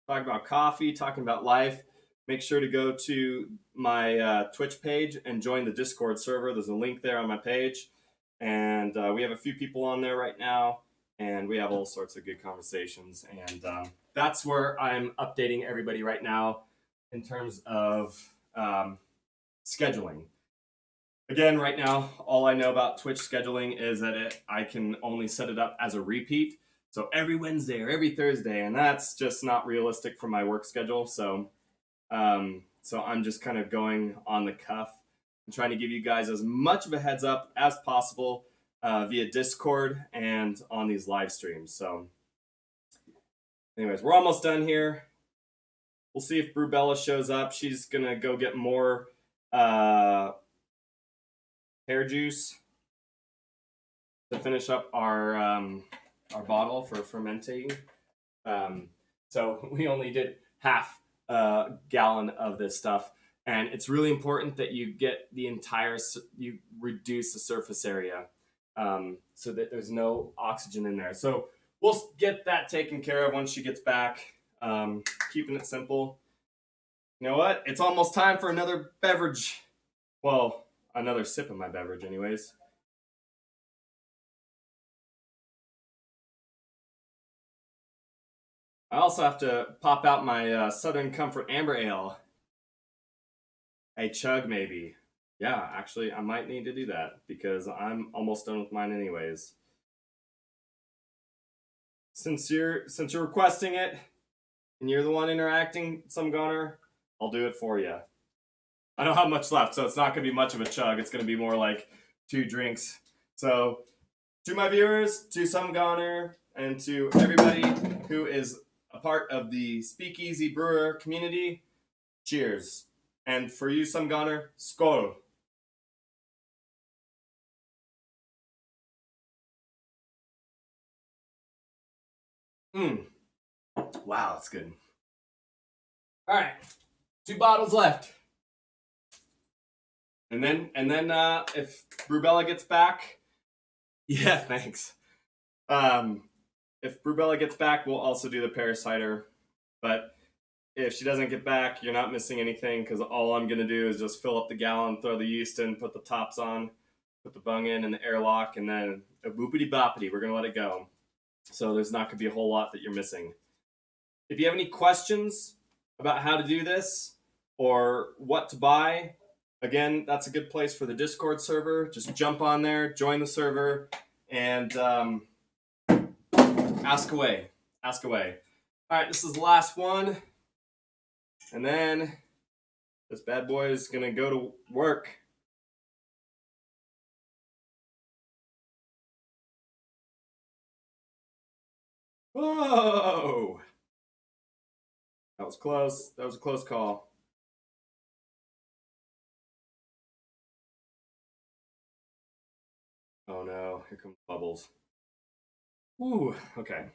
about coffee, talking about life, make sure to go to my Twitch page and join the Discord server. There's a link there on my page. And we have a few people on there right now, and we have all sorts of good conversations. And that's where I'm updating everybody right now in terms of scheduling. Again, right now, all I know about Twitch scheduling is that I can only set it up as a repeat. So every Wednesday or every Thursday, and that's just not realistic for my work schedule. So I'm just kind of going on the cuff. I'm trying to give you guys as much of a heads up as possible via Discord and on these live streams. So anyways, we're almost done here. We'll see if Brubella shows up. She's going to go get more pear juice to finish up our bottle for fermenting. So we only did half a gallon of this stuff. And it's really important that you get you reduce the surface area so that there's no oxygen in there. So we'll get that taken care of once she gets back. Keeping it simple. You know what? It's almost time for another beverage. Well, another sip of my beverage, anyways. I also have to pop out my Southern Comfort Amber Ale. A chug, maybe. Yeah, actually, I might need to do that because I'm almost done with mine, anyways. Since you're requesting it and you're the one interacting, some goner, I'll do it for you. I don't have much left, so it's not going to be much of a chug. It's going to be more like 2 drinks. So, to my viewers, to some goner, and to everybody who is a part of the Speakeasy Brewer community, cheers. And for you, some goner, skål. Mmm. Wow, that's good. All right, 2 bottles left. And then if Brubella gets back, yeah, thanks. If Brubella gets back, we'll also do the pear cider. But if she doesn't get back, you're not missing anything because all I'm gonna do is just fill up the gallon, throw the yeast in, put the tops on, put the bung in and the airlock, and then a boopity boppity, we're gonna let it go. So there's not gonna be a whole lot that you're missing. If you have any questions about how to do this or what to buy, again, that's a good place for the Discord server. Just jump on there, join the server, and ask away. Ask away. All right, this is the last one. And then this bad boy is going to go to work. Whoa! That was close. That was a close call. Oh no, here comes bubbles. Ooh, okay.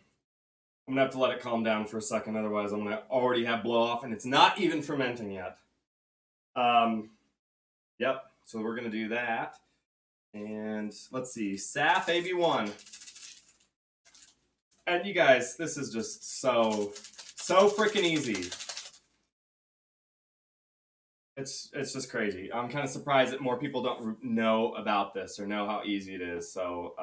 I'm gonna have to let it calm down for a second, otherwise I'm gonna already have blow off, and it's not even fermenting yet. Yep. So we're gonna do that, and let's see, SAF AB1. And you guys, this is just so freaking easy. It's just crazy. I'm kind of surprised that more people don't know about this or know how easy it is. So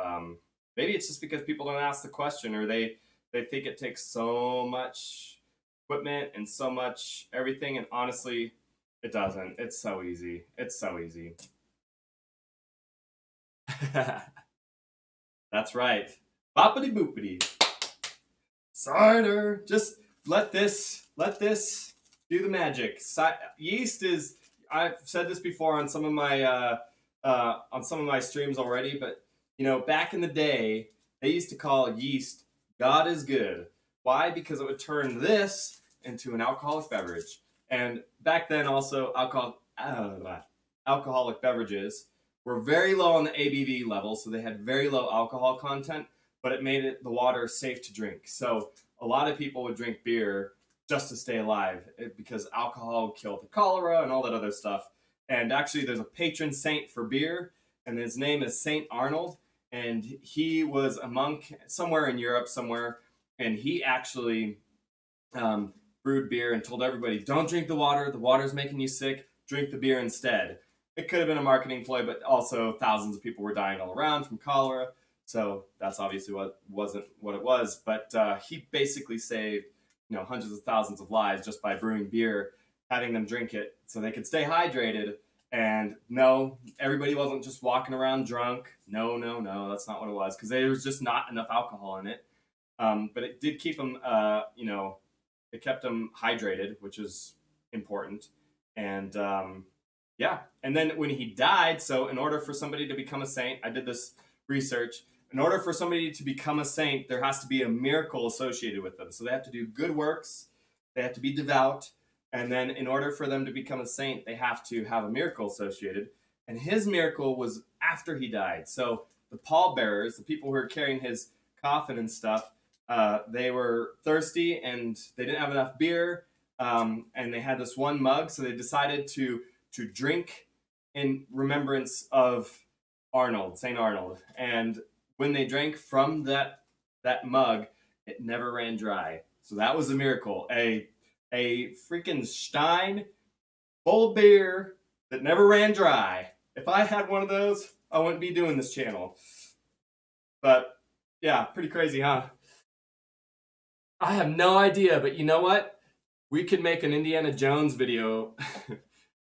maybe it's just because people don't ask the question, or they think it takes so much equipment and so much everything. And honestly, it doesn't. It's so easy. It's so easy. That's right. Boppity boopity. Cider. Just let this do the magic. Yeast is. I've said this before on some of my streams already, but back in the day, they used to call yeast "God is good." Why? Because it would turn this into an alcoholic beverage, and back then also alcoholic beverages were very low on the ABV level, so they had very low alcohol content, but it made the water safe to drink. So a lot of people would drink beer just to stay alive because alcohol killed the cholera and all that other stuff. And actually, there's a patron saint for beer, and his name is Saint Arnold. And he was a monk somewhere in Europe, and he actually brewed beer and told everybody, "Don't drink the water. The water's making you sick. Drink the beer instead." It could have been a marketing ploy, but also thousands of people were dying all around from cholera. So that's obviously what wasn't what it was. But he basically saved hundreds of thousands of lives just by brewing beer, having them drink it so they could stay hydrated. And no, everybody wasn't just walking around drunk. No, no, no, that's not what it was, because there was just not enough alcohol in it. But it did keep them, it kept them hydrated, which is important. And yeah, and then when he died, so in order for somebody to become a saint, I did this research. In order for somebody to become a saint, there has to be a miracle associated with them. So they have to do good works, they have to be devout, and then in order for them to become a saint, they have to have a miracle associated. And his miracle was after he died. So the pallbearers, the people who were carrying his coffin and stuff, they were thirsty and they didn't have enough beer, and they had this one mug, so they decided to drink in remembrance of Arnold, Saint Arnold. And when they drank from that mug, it never ran dry. So that was a miracle. A freaking stein full of beer that never ran dry. If I had one of those, I wouldn't be doing this channel. But yeah, pretty crazy, huh? I have no idea, but you know what? We could make an Indiana Jones video,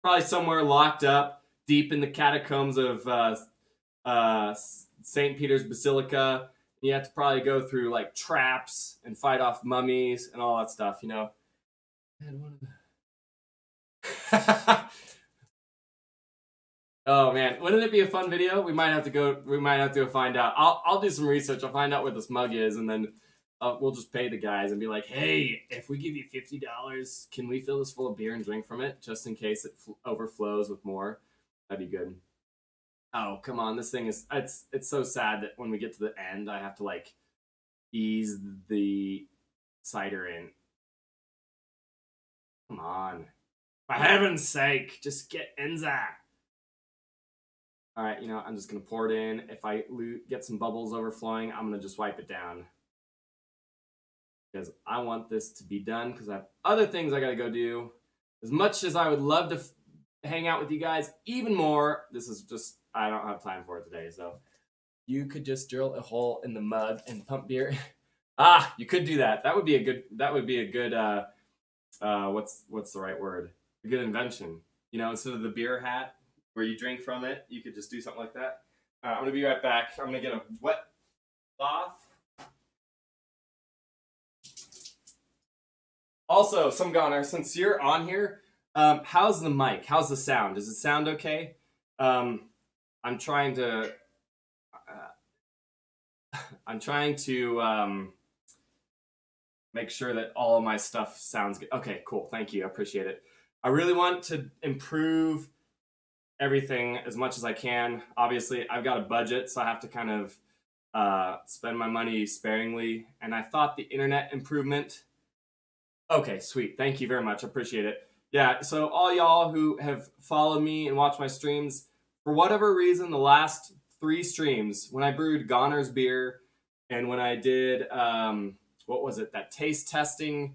probably somewhere locked up deep in the catacombs of St. Peter's Basilica. You have to probably go through like traps and fight off mummies and all that stuff, you know. Oh man, wouldn't it be a fun video? We might have to go find out. I'll do some research. I'll find out where this mug is, and then we'll just pay the guys and be like, hey, if we give you $50, can we fill this full of beer and drink from it, just in case it overflows with more? That'd be good. Oh, come on, this thing is it's so sad that when we get to the end, I have to like ease the cider in. Come on, for heaven's sake, just get in there. All right, you know, I'm just gonna pour it in. If I get some bubbles overflowing, I'm gonna just wipe it down because I want this to be done because I have other things I gotta go do. As much as I would love to hang out with you guys even more, this is just, I don't have time for it today. So you could just drill a hole in the mud and pump beer. You could do that. That would be a good what's the right word? A good invention. You know, instead of the beer hat where you drink from it, you could just do something like that. I'm gonna be right back. I'm gonna get a wet cloth. Also, some goner, since you're on here, how's the mic? How's the sound? Does it sound okay? I'm trying to make sure that all of my stuff sounds good. Okay, cool. Thank you. I appreciate it. I really want to improve everything as much as I can. Obviously, I've got a budget, so I have to kind of spend my money sparingly. And I thought the internet improvement. Okay, sweet. Thank you very much. I appreciate it. Yeah, so all y'all who have followed me and watched my streams, for whatever reason, the last 3 streams, when I brewed Goner's beer and when I did, what was it, that taste testing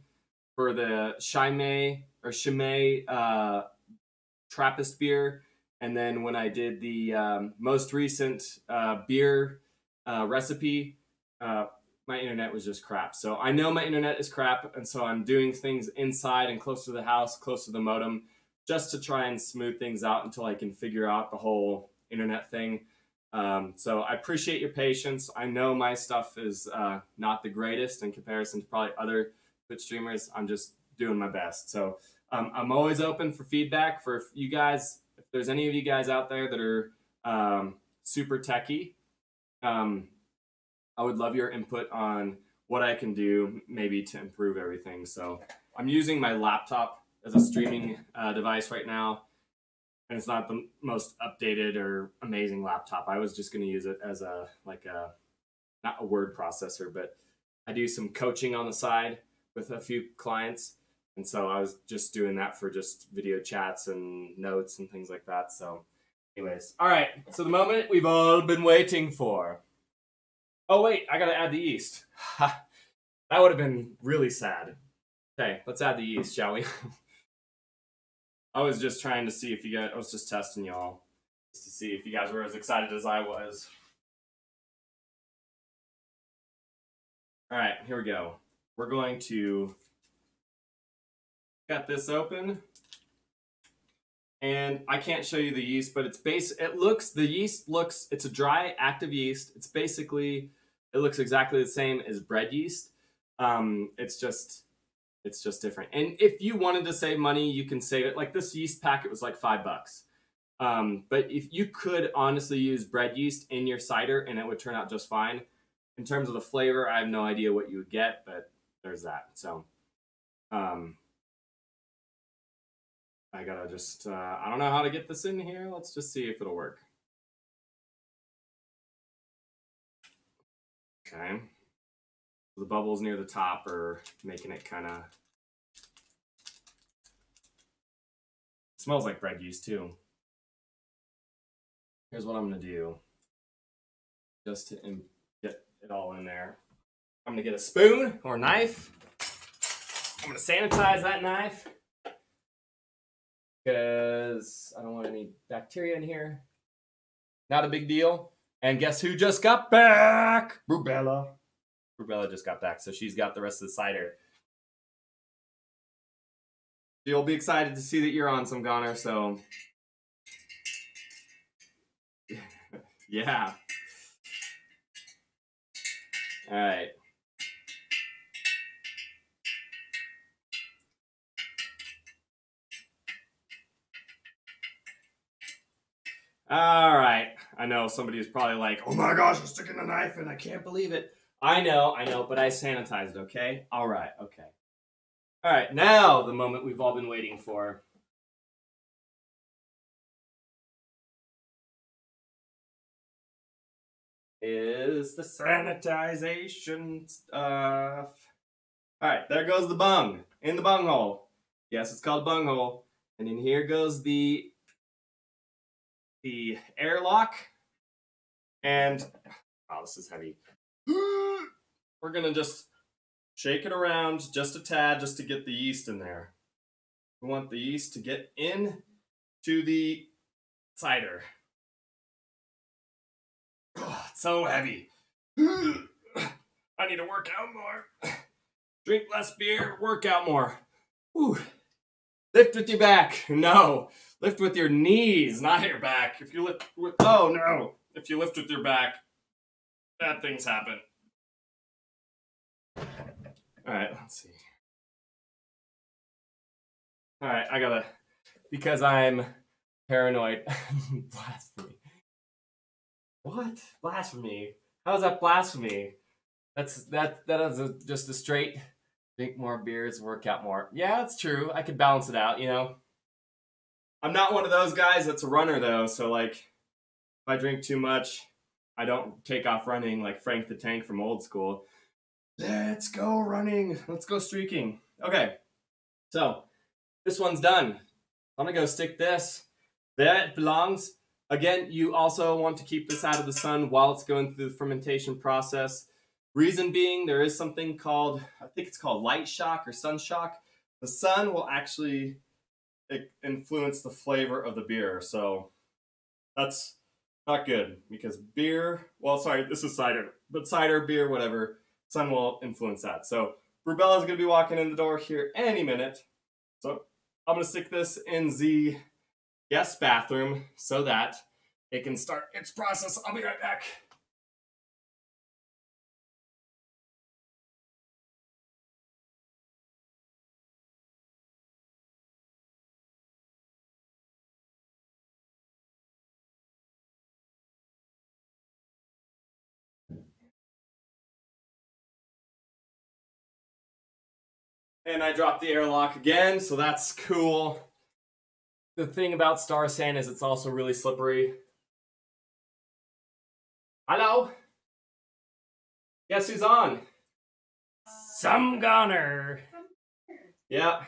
for the Chimay Trappist beer, and then when I did the most recent beer recipe, my internet was just crap. So I know my internet is crap, and so I'm doing things inside and close to the house, close to the modem, just to try and smooth things out until I can figure out the whole internet thing. So I appreciate your patience. I know my stuff is not the greatest in comparison to probably other Twitch streamers. I'm just doing my best. So I'm always open for feedback for you guys. If there's any of you guys out there that are super techie, I would love your input on what I can do maybe to improve everything. So I'm using my laptop as a streaming device right now. And it's not the most updated or amazing laptop. I was just going to use it as not a word processor, but I do some coaching on the side with a few clients. And so I was just doing that for just video chats and notes and things like that. So anyways, all right. So the moment we've all been waiting for. Oh, wait, I got to add the yeast. That would have been really sad. Okay, let's add the yeast, shall we? I was just trying to see if you guys, I was just testing y'all just to see if you guys were as excited as I was. All right, here we go. We're going to cut this open. And I can't show you the yeast, but the yeast looks, it's a dry active yeast. It's basically, it looks exactly the same as bread yeast. It's just different. And if you wanted to save money, you can save it. Like this yeast packet was like $5. But if you could honestly use bread yeast in your cider and it would turn out just fine. In terms of the flavor, I have no idea what you would get, but there's that. So, I gotta just, I don't know how to get this in here. Let's just see if it'll work. Okay. The bubbles near the top are making it kind of, smells like bread yeast too. Here's what I'm gonna do. Just to get it all in there. I'm gonna get a spoon or a knife. I'm gonna sanitize that knife because I don't want any bacteria in here. Not a big deal. And guess who just got back? Rubella. Rubella just got back, so she's got the rest of the cider. You'll be excited to see that you're on some goner, so yeah. All right. All right. I know somebody is probably like, oh my gosh, I'm sticking a knife in. I can't believe it. I know, but I sanitized, okay? All right, okay. All right, now the moment we've all been waiting for. Is the sanitization stuff. All right, there goes the bung in the bung hole. Yes, it's called bung hole. And in here goes the airlock. And oh, this is heavy. We're gonna just shake it around just a tad, just to get the yeast in there. We want the yeast to get in to the cider. Oh, it's so heavy. I need to work out more. Drink less beer, work out more. Whew. Lift with your back. No. Lift with your knees, not your back. If you lift with if you lift with your back, bad things happen. Alright, let's see. Alright, I gotta, because I'm paranoid. Blasphemy. What? Blasphemy? How is that blasphemy? That is just a straight drink more beers, work out more. Yeah, that's true. I could balance it out, you know. I'm not one of those guys that's a runner though, so like if I drink too much, I don't take off running like Frank the Tank from old school. Let's go running. Let's go streaking. Okay. So, this one's done. I'm going to go stick this. There it belongs. Again, you also want to keep this out of the sun while it's going through the fermentation process. Reason being, there is something called, I think it's called light shock or sun shock. The sun will actually influence the flavor of the beer. So that's not good because beer, well, sorry, this is cider, but cider, beer, whatever, sun will influence that. So Rubella's going to be walking in the door here any minute. So I'm going to stick this in the guest bathroom so that it can start its process. I'll be right back. And I dropped the airlock again, so that's cool. The thing about Star Sand is it's also really slippery. Hello? Guess who's on? Some goner. Yeah.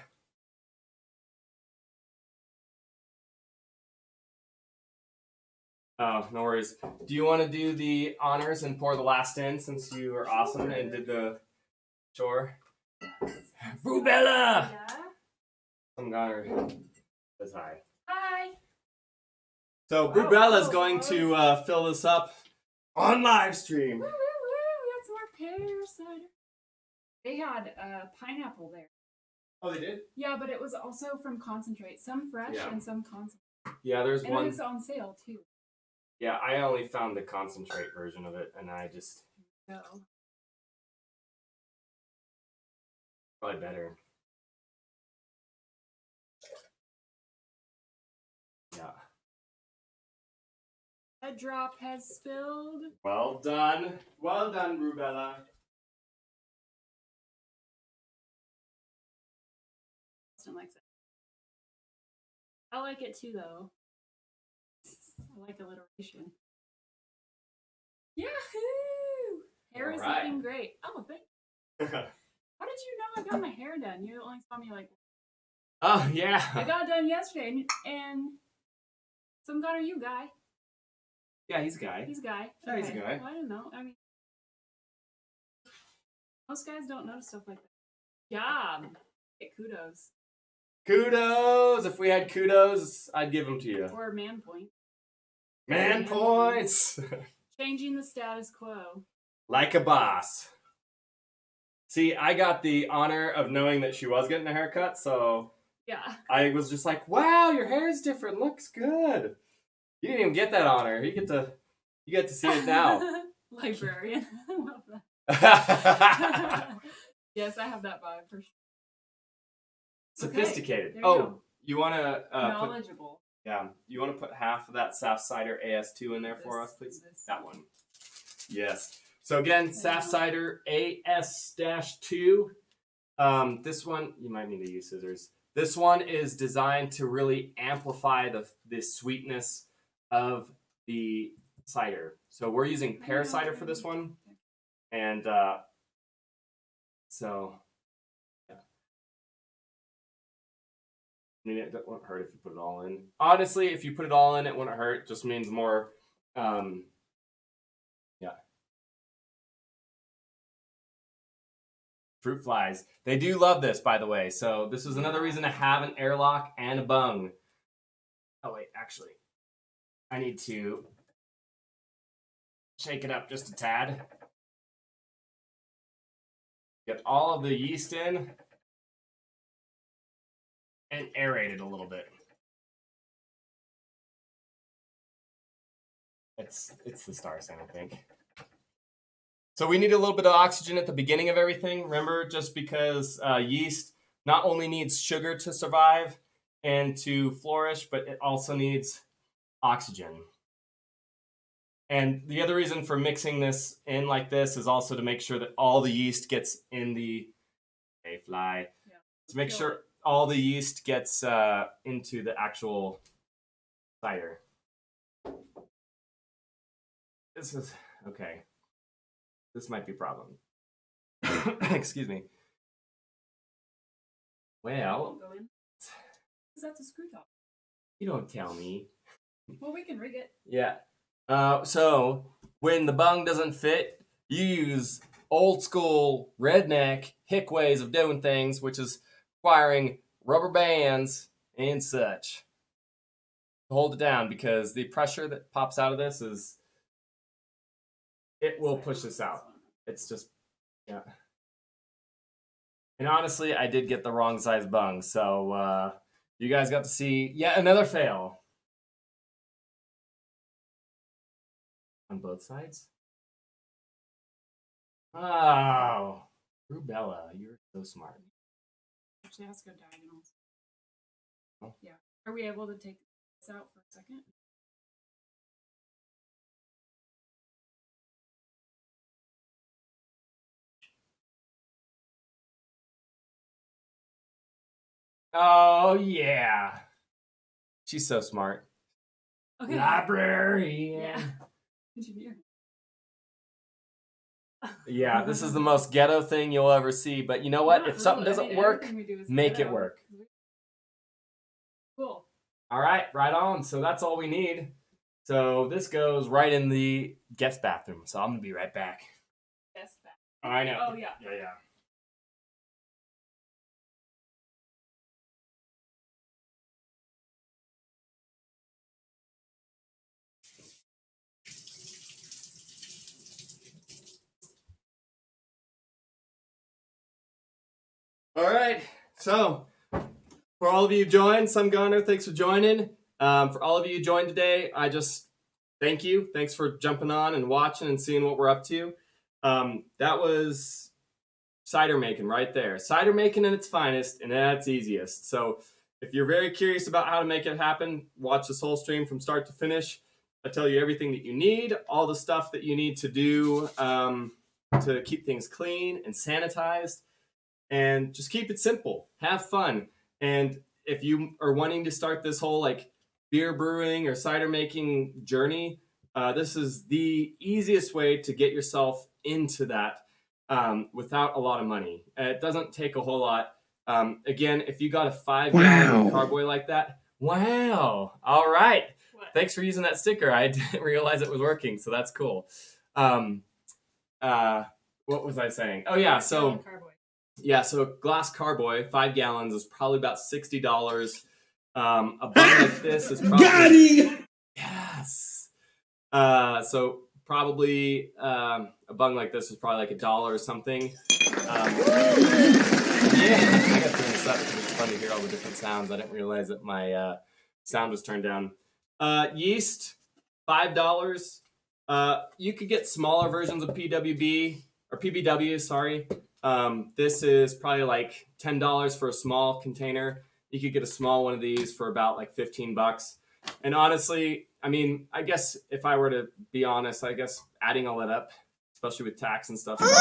Oh, no worries. Do you want to do the honors and pour the last in since you were awesome and did the chore? Rubella! Yeah. Some goner says hi. Hi. So Wow, Rubella is going to fill this up on live stream. Woo, woo, woo. We got some more pear cider. They had pineapple there. Oh, they did? Yeah, but it was also from concentrate. Some fresh and some concentrate. Yeah, there's and one. And it was on sale, too. Yeah, I only found the concentrate version of it, and I just... No. Probably better. Yeah. A drop has spilled. Well done. Well done, Rubella. Austin likes it. I like it too, though. I like alliteration. Yahoo! Hair is looking great. Oh, thank you. How did you know I got my hair done? You only saw me like... Oh, yeah. I got it done yesterday, and some guy or you guy. Yeah, he's a guy. He's a guy. Yeah, he's a guy. Well, I don't know. I mean, most guys don't notice stuff like that. Job. Get kudos. Kudos! If we had kudos, I'd give them to you. Or man point. Man points! Changing the status quo. Like a boss. See, I got the honor of knowing that she was getting a haircut, so yeah, I was just like, wow, your hair is different. Looks good. You didn't even get that honor. You get to see it now. Librarian. I love that. Yes, I have that vibe for sure. Sophisticated. Okay, you want to knowledgeable. You want to put half of that Saf Cider AS2 in there for us, please? That one. Yes. So again, Saf Cider AS-2. This one, you might need to use scissors. This one is designed to really amplify the sweetness of the cider. So we're using pear cider for this one. And so, yeah. I mean, it won't hurt if you put it all in. Honestly, if you put it all in, it wouldn't hurt. It just means more, Fruit flies. They do love this, by the way. So this is another reason to have an airlock and a bung. Oh, wait, actually. I need to shake it up just a tad. Get all of the yeast in. And aerate it a little bit. It's the star sign, I think. So we need a little bit of oxygen at the beginning of everything. Remember, just because yeast not only needs sugar to survive and to flourish, but it also needs oxygen. And the other reason for mixing this in like this is also to make sure that all the yeast gets in the fly. Yeah. To make sure all the yeast gets into the actual cider. This is okay. This might be a problem. Excuse me. Well, that's a screw top. You don't tell me. Well, we can rig it. Yeah. So when the bung doesn't fit, you use old school redneck hick ways of doing things, which is requiring rubber bands and such to hold it down, because the pressure that pops out of this it will push this out. It's just, yeah. And honestly, I did get the wrong size bung, so you guys got to see yet another fail. On both sides? Oh, Rubella, you're so smart. Actually, has to go diagonal. Oh. Yeah. Are we able to take this out for a second? Oh, yeah. She's so smart. Okay. Librarian. Yeah. Engineer. Yeah, this is the most ghetto thing you'll ever see. But you know what? If something doesn't work, make it work. Cool. All right, right on. So that's all we need. So this goes right in the guest bathroom. So I'm going to be right back. Guest bathroom. Oh, I know. Oh, yeah. Yeah. All right, so for all of you who joined, Some Gunner, thanks for joining. For all of you who joined today, I just thank you. Thanks for jumping on and watching and seeing what we're up to. That was cider making right there. Cider making in its finest and at its easiest. So if you're very curious about how to make it happen, watch this whole stream from start to finish. I tell you everything that you need, all the stuff that you need to do to keep things clean and sanitized. And just keep it simple. Have fun. And if you are wanting to start this whole like beer brewing or cider making journey, this is the easiest way to get yourself into that without a lot of money. It doesn't take a whole lot. Again, if you got a 5-gallon carboy like that, wow. All right. What? Thanks for using that sticker. I didn't realize it was working, so that's cool. What was I saying? Oh, yeah. So Yeah, so glass carboy, 5 gallons, is probably about $60. A bung like this is probably Got him! yes. So probably a bung like this is probably like $1 or something. Yeah, I got to turn this up because it's fun to hear all the different sounds. I didn't realize that my sound was turned down. Yeast, $5. You could get smaller versions of PWB or PBW. Sorry. This is probably like $10 for a small container. You could get a small one of these for about like $15. And honestly, I mean, I guess if I were to be honest, I guess adding all that up, especially with tax and stuff, probably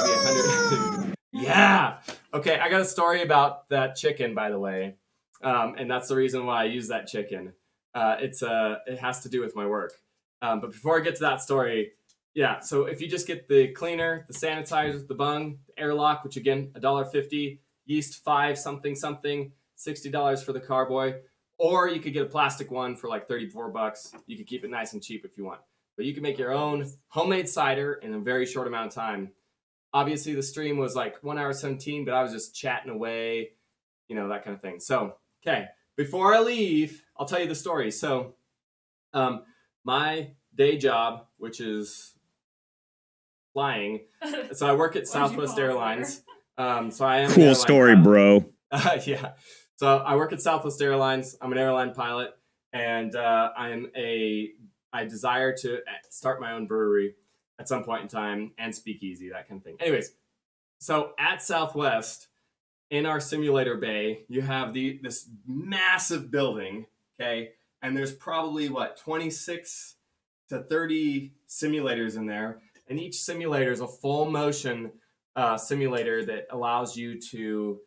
maybe 100. Yeah. Okay, I got a story about that chicken, by the way, and that's the reason why I use that chicken. It has to do with my work. But before I get to that story, yeah. So if you just get the cleaner, the sanitizer, the bung, the airlock, which again $1.50, yeast 5 something something, $60 for the carboy, or you could get a plastic one for like $34. You could keep it nice and cheap if you want, but you can make your own homemade cider in a very short amount of time. Obviously, the stream was like 1 hour 17, but I was just chatting away, that kind of thing. So, okay, before I leave, I'll tell you the story. So, my day job, which is flying, so I work at Southwest Airlines. So I am cool story, pilot. bro. Yeah. So I work at Southwest Airlines. I'm an airline pilot, and I desire to start my own brewery at some point in time and speakeasy, that kind of thing. Anyways, so at Southwest, in our simulator bay, you have this massive building, okay? And there's probably 26 to 30 simulators in there, and each simulator is a full motion simulator that allows you to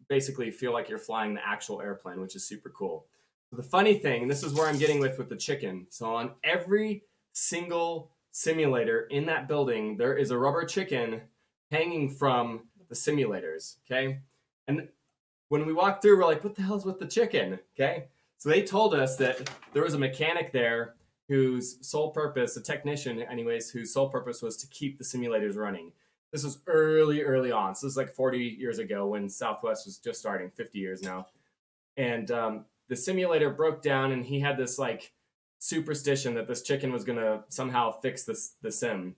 basically feel like you're flying the actual airplane, which is super cool. So the funny thing, and this is where I'm getting with the chicken. So on every single simulator in that building, there is a rubber chicken hanging from the simulators, okay? And when we walked through, we're like, what the hell's with the chicken, okay? So they told us that there was a mechanic there whose sole purpose, a technician anyways, whose sole purpose was to keep the simulators running. This was early on. So this is like 40 years ago when Southwest was just starting, 50 years now. And the simulator broke down, and he had this like superstition that this chicken was gonna somehow fix the sim.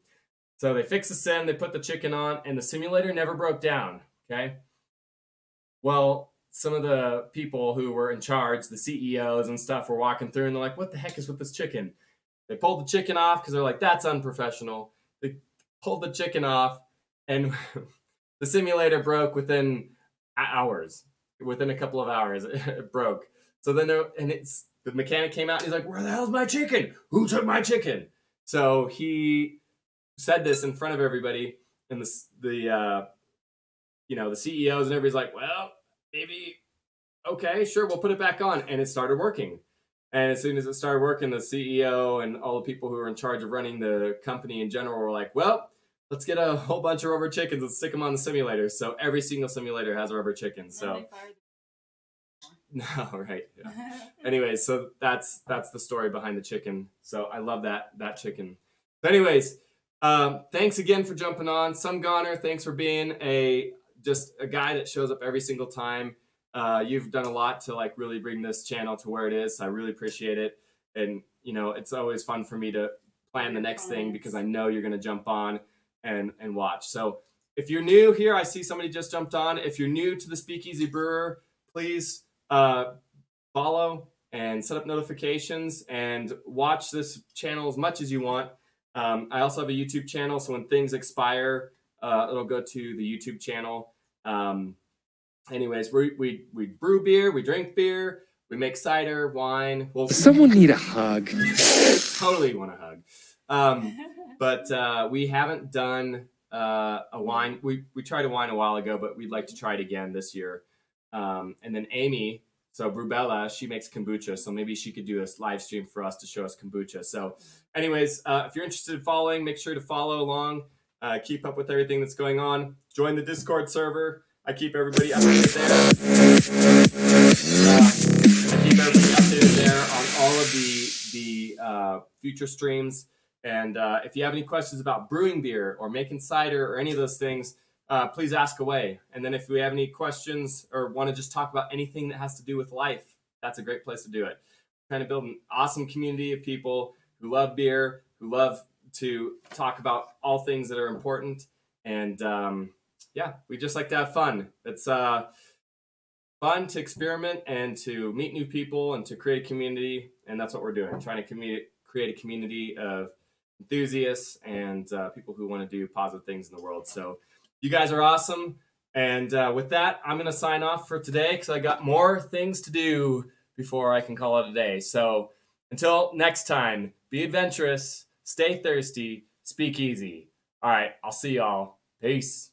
So they fixed the sim, they put the chicken on, and the simulator never broke down, okay? Well, some of the people who were in charge, the CEOs and stuff, were walking through, and they're like, what the heck is with this chicken? They pulled the chicken off because they're like, that's unprofessional. They pulled the chicken off, and the simulator broke within hours. Within a couple of hours, it broke. So then the mechanic came out, and he's like, where the hell's my chicken? Who took my chicken? So he said this in front of everybody, and the CEOs and everybody's like, well, maybe, okay, sure, we'll put it back on. And it started working. And as soon as it started working, the CEO and all the people who were in charge of running the company in general were like, well, let's get a whole bunch of rubber chickens and stick them on the simulator. So every single simulator has a rubber chicken. So no, right. Yeah. Anyways, so that's the story behind the chicken. So I love that chicken. But anyways, thanks again for jumping on. Some Goner, thanks for being just a guy that shows up every single time. You've done a lot to like really bring this channel to where it is. So I really appreciate it. And it's always fun for me to plan the next thing because I know you're going to jump on and watch. So if you're new here, I see somebody just jumped on. If you're new to the Speakeasy Brewer, please follow and set up notifications and watch this channel as much as you want. I also have a YouTube channel, so when things expire, it'll go to the YouTube channel. Anyways, we brew beer, we drink beer, we make cider, wine. Well, Does someone need a hug? Totally want a hug. But we haven't done a wine. We tried a wine a while ago, but we'd like to try it again this year. And then Amy, so Brubella, she makes kombucha, so maybe she could do a live stream for us to show us kombucha. So anyways, if you're interested in following, make sure to follow along, keep up with everything that's going on. Join the Discord server. I keep everybody updated there. I keep everybody updated there on all of the future streams. And if you have any questions about brewing beer or making cider or any of those things, please ask away. And then if we have any questions or want to just talk about anything that has to do with life, that's a great place to do it. We're trying to build an awesome community of people who love beer, who love to talk about all things that are important. And yeah, we just like to have fun. It's fun to experiment and to meet new people and to create a community. And that's what we're doing, trying to create a community of enthusiasts and people who want to do positive things in the world. So you guys are awesome. And with that, I'm going to sign off for today because I got more things to do before I can call it a day. So until next time, be adventurous, stay thirsty, speak easy. All right, I'll see y'all. Peace.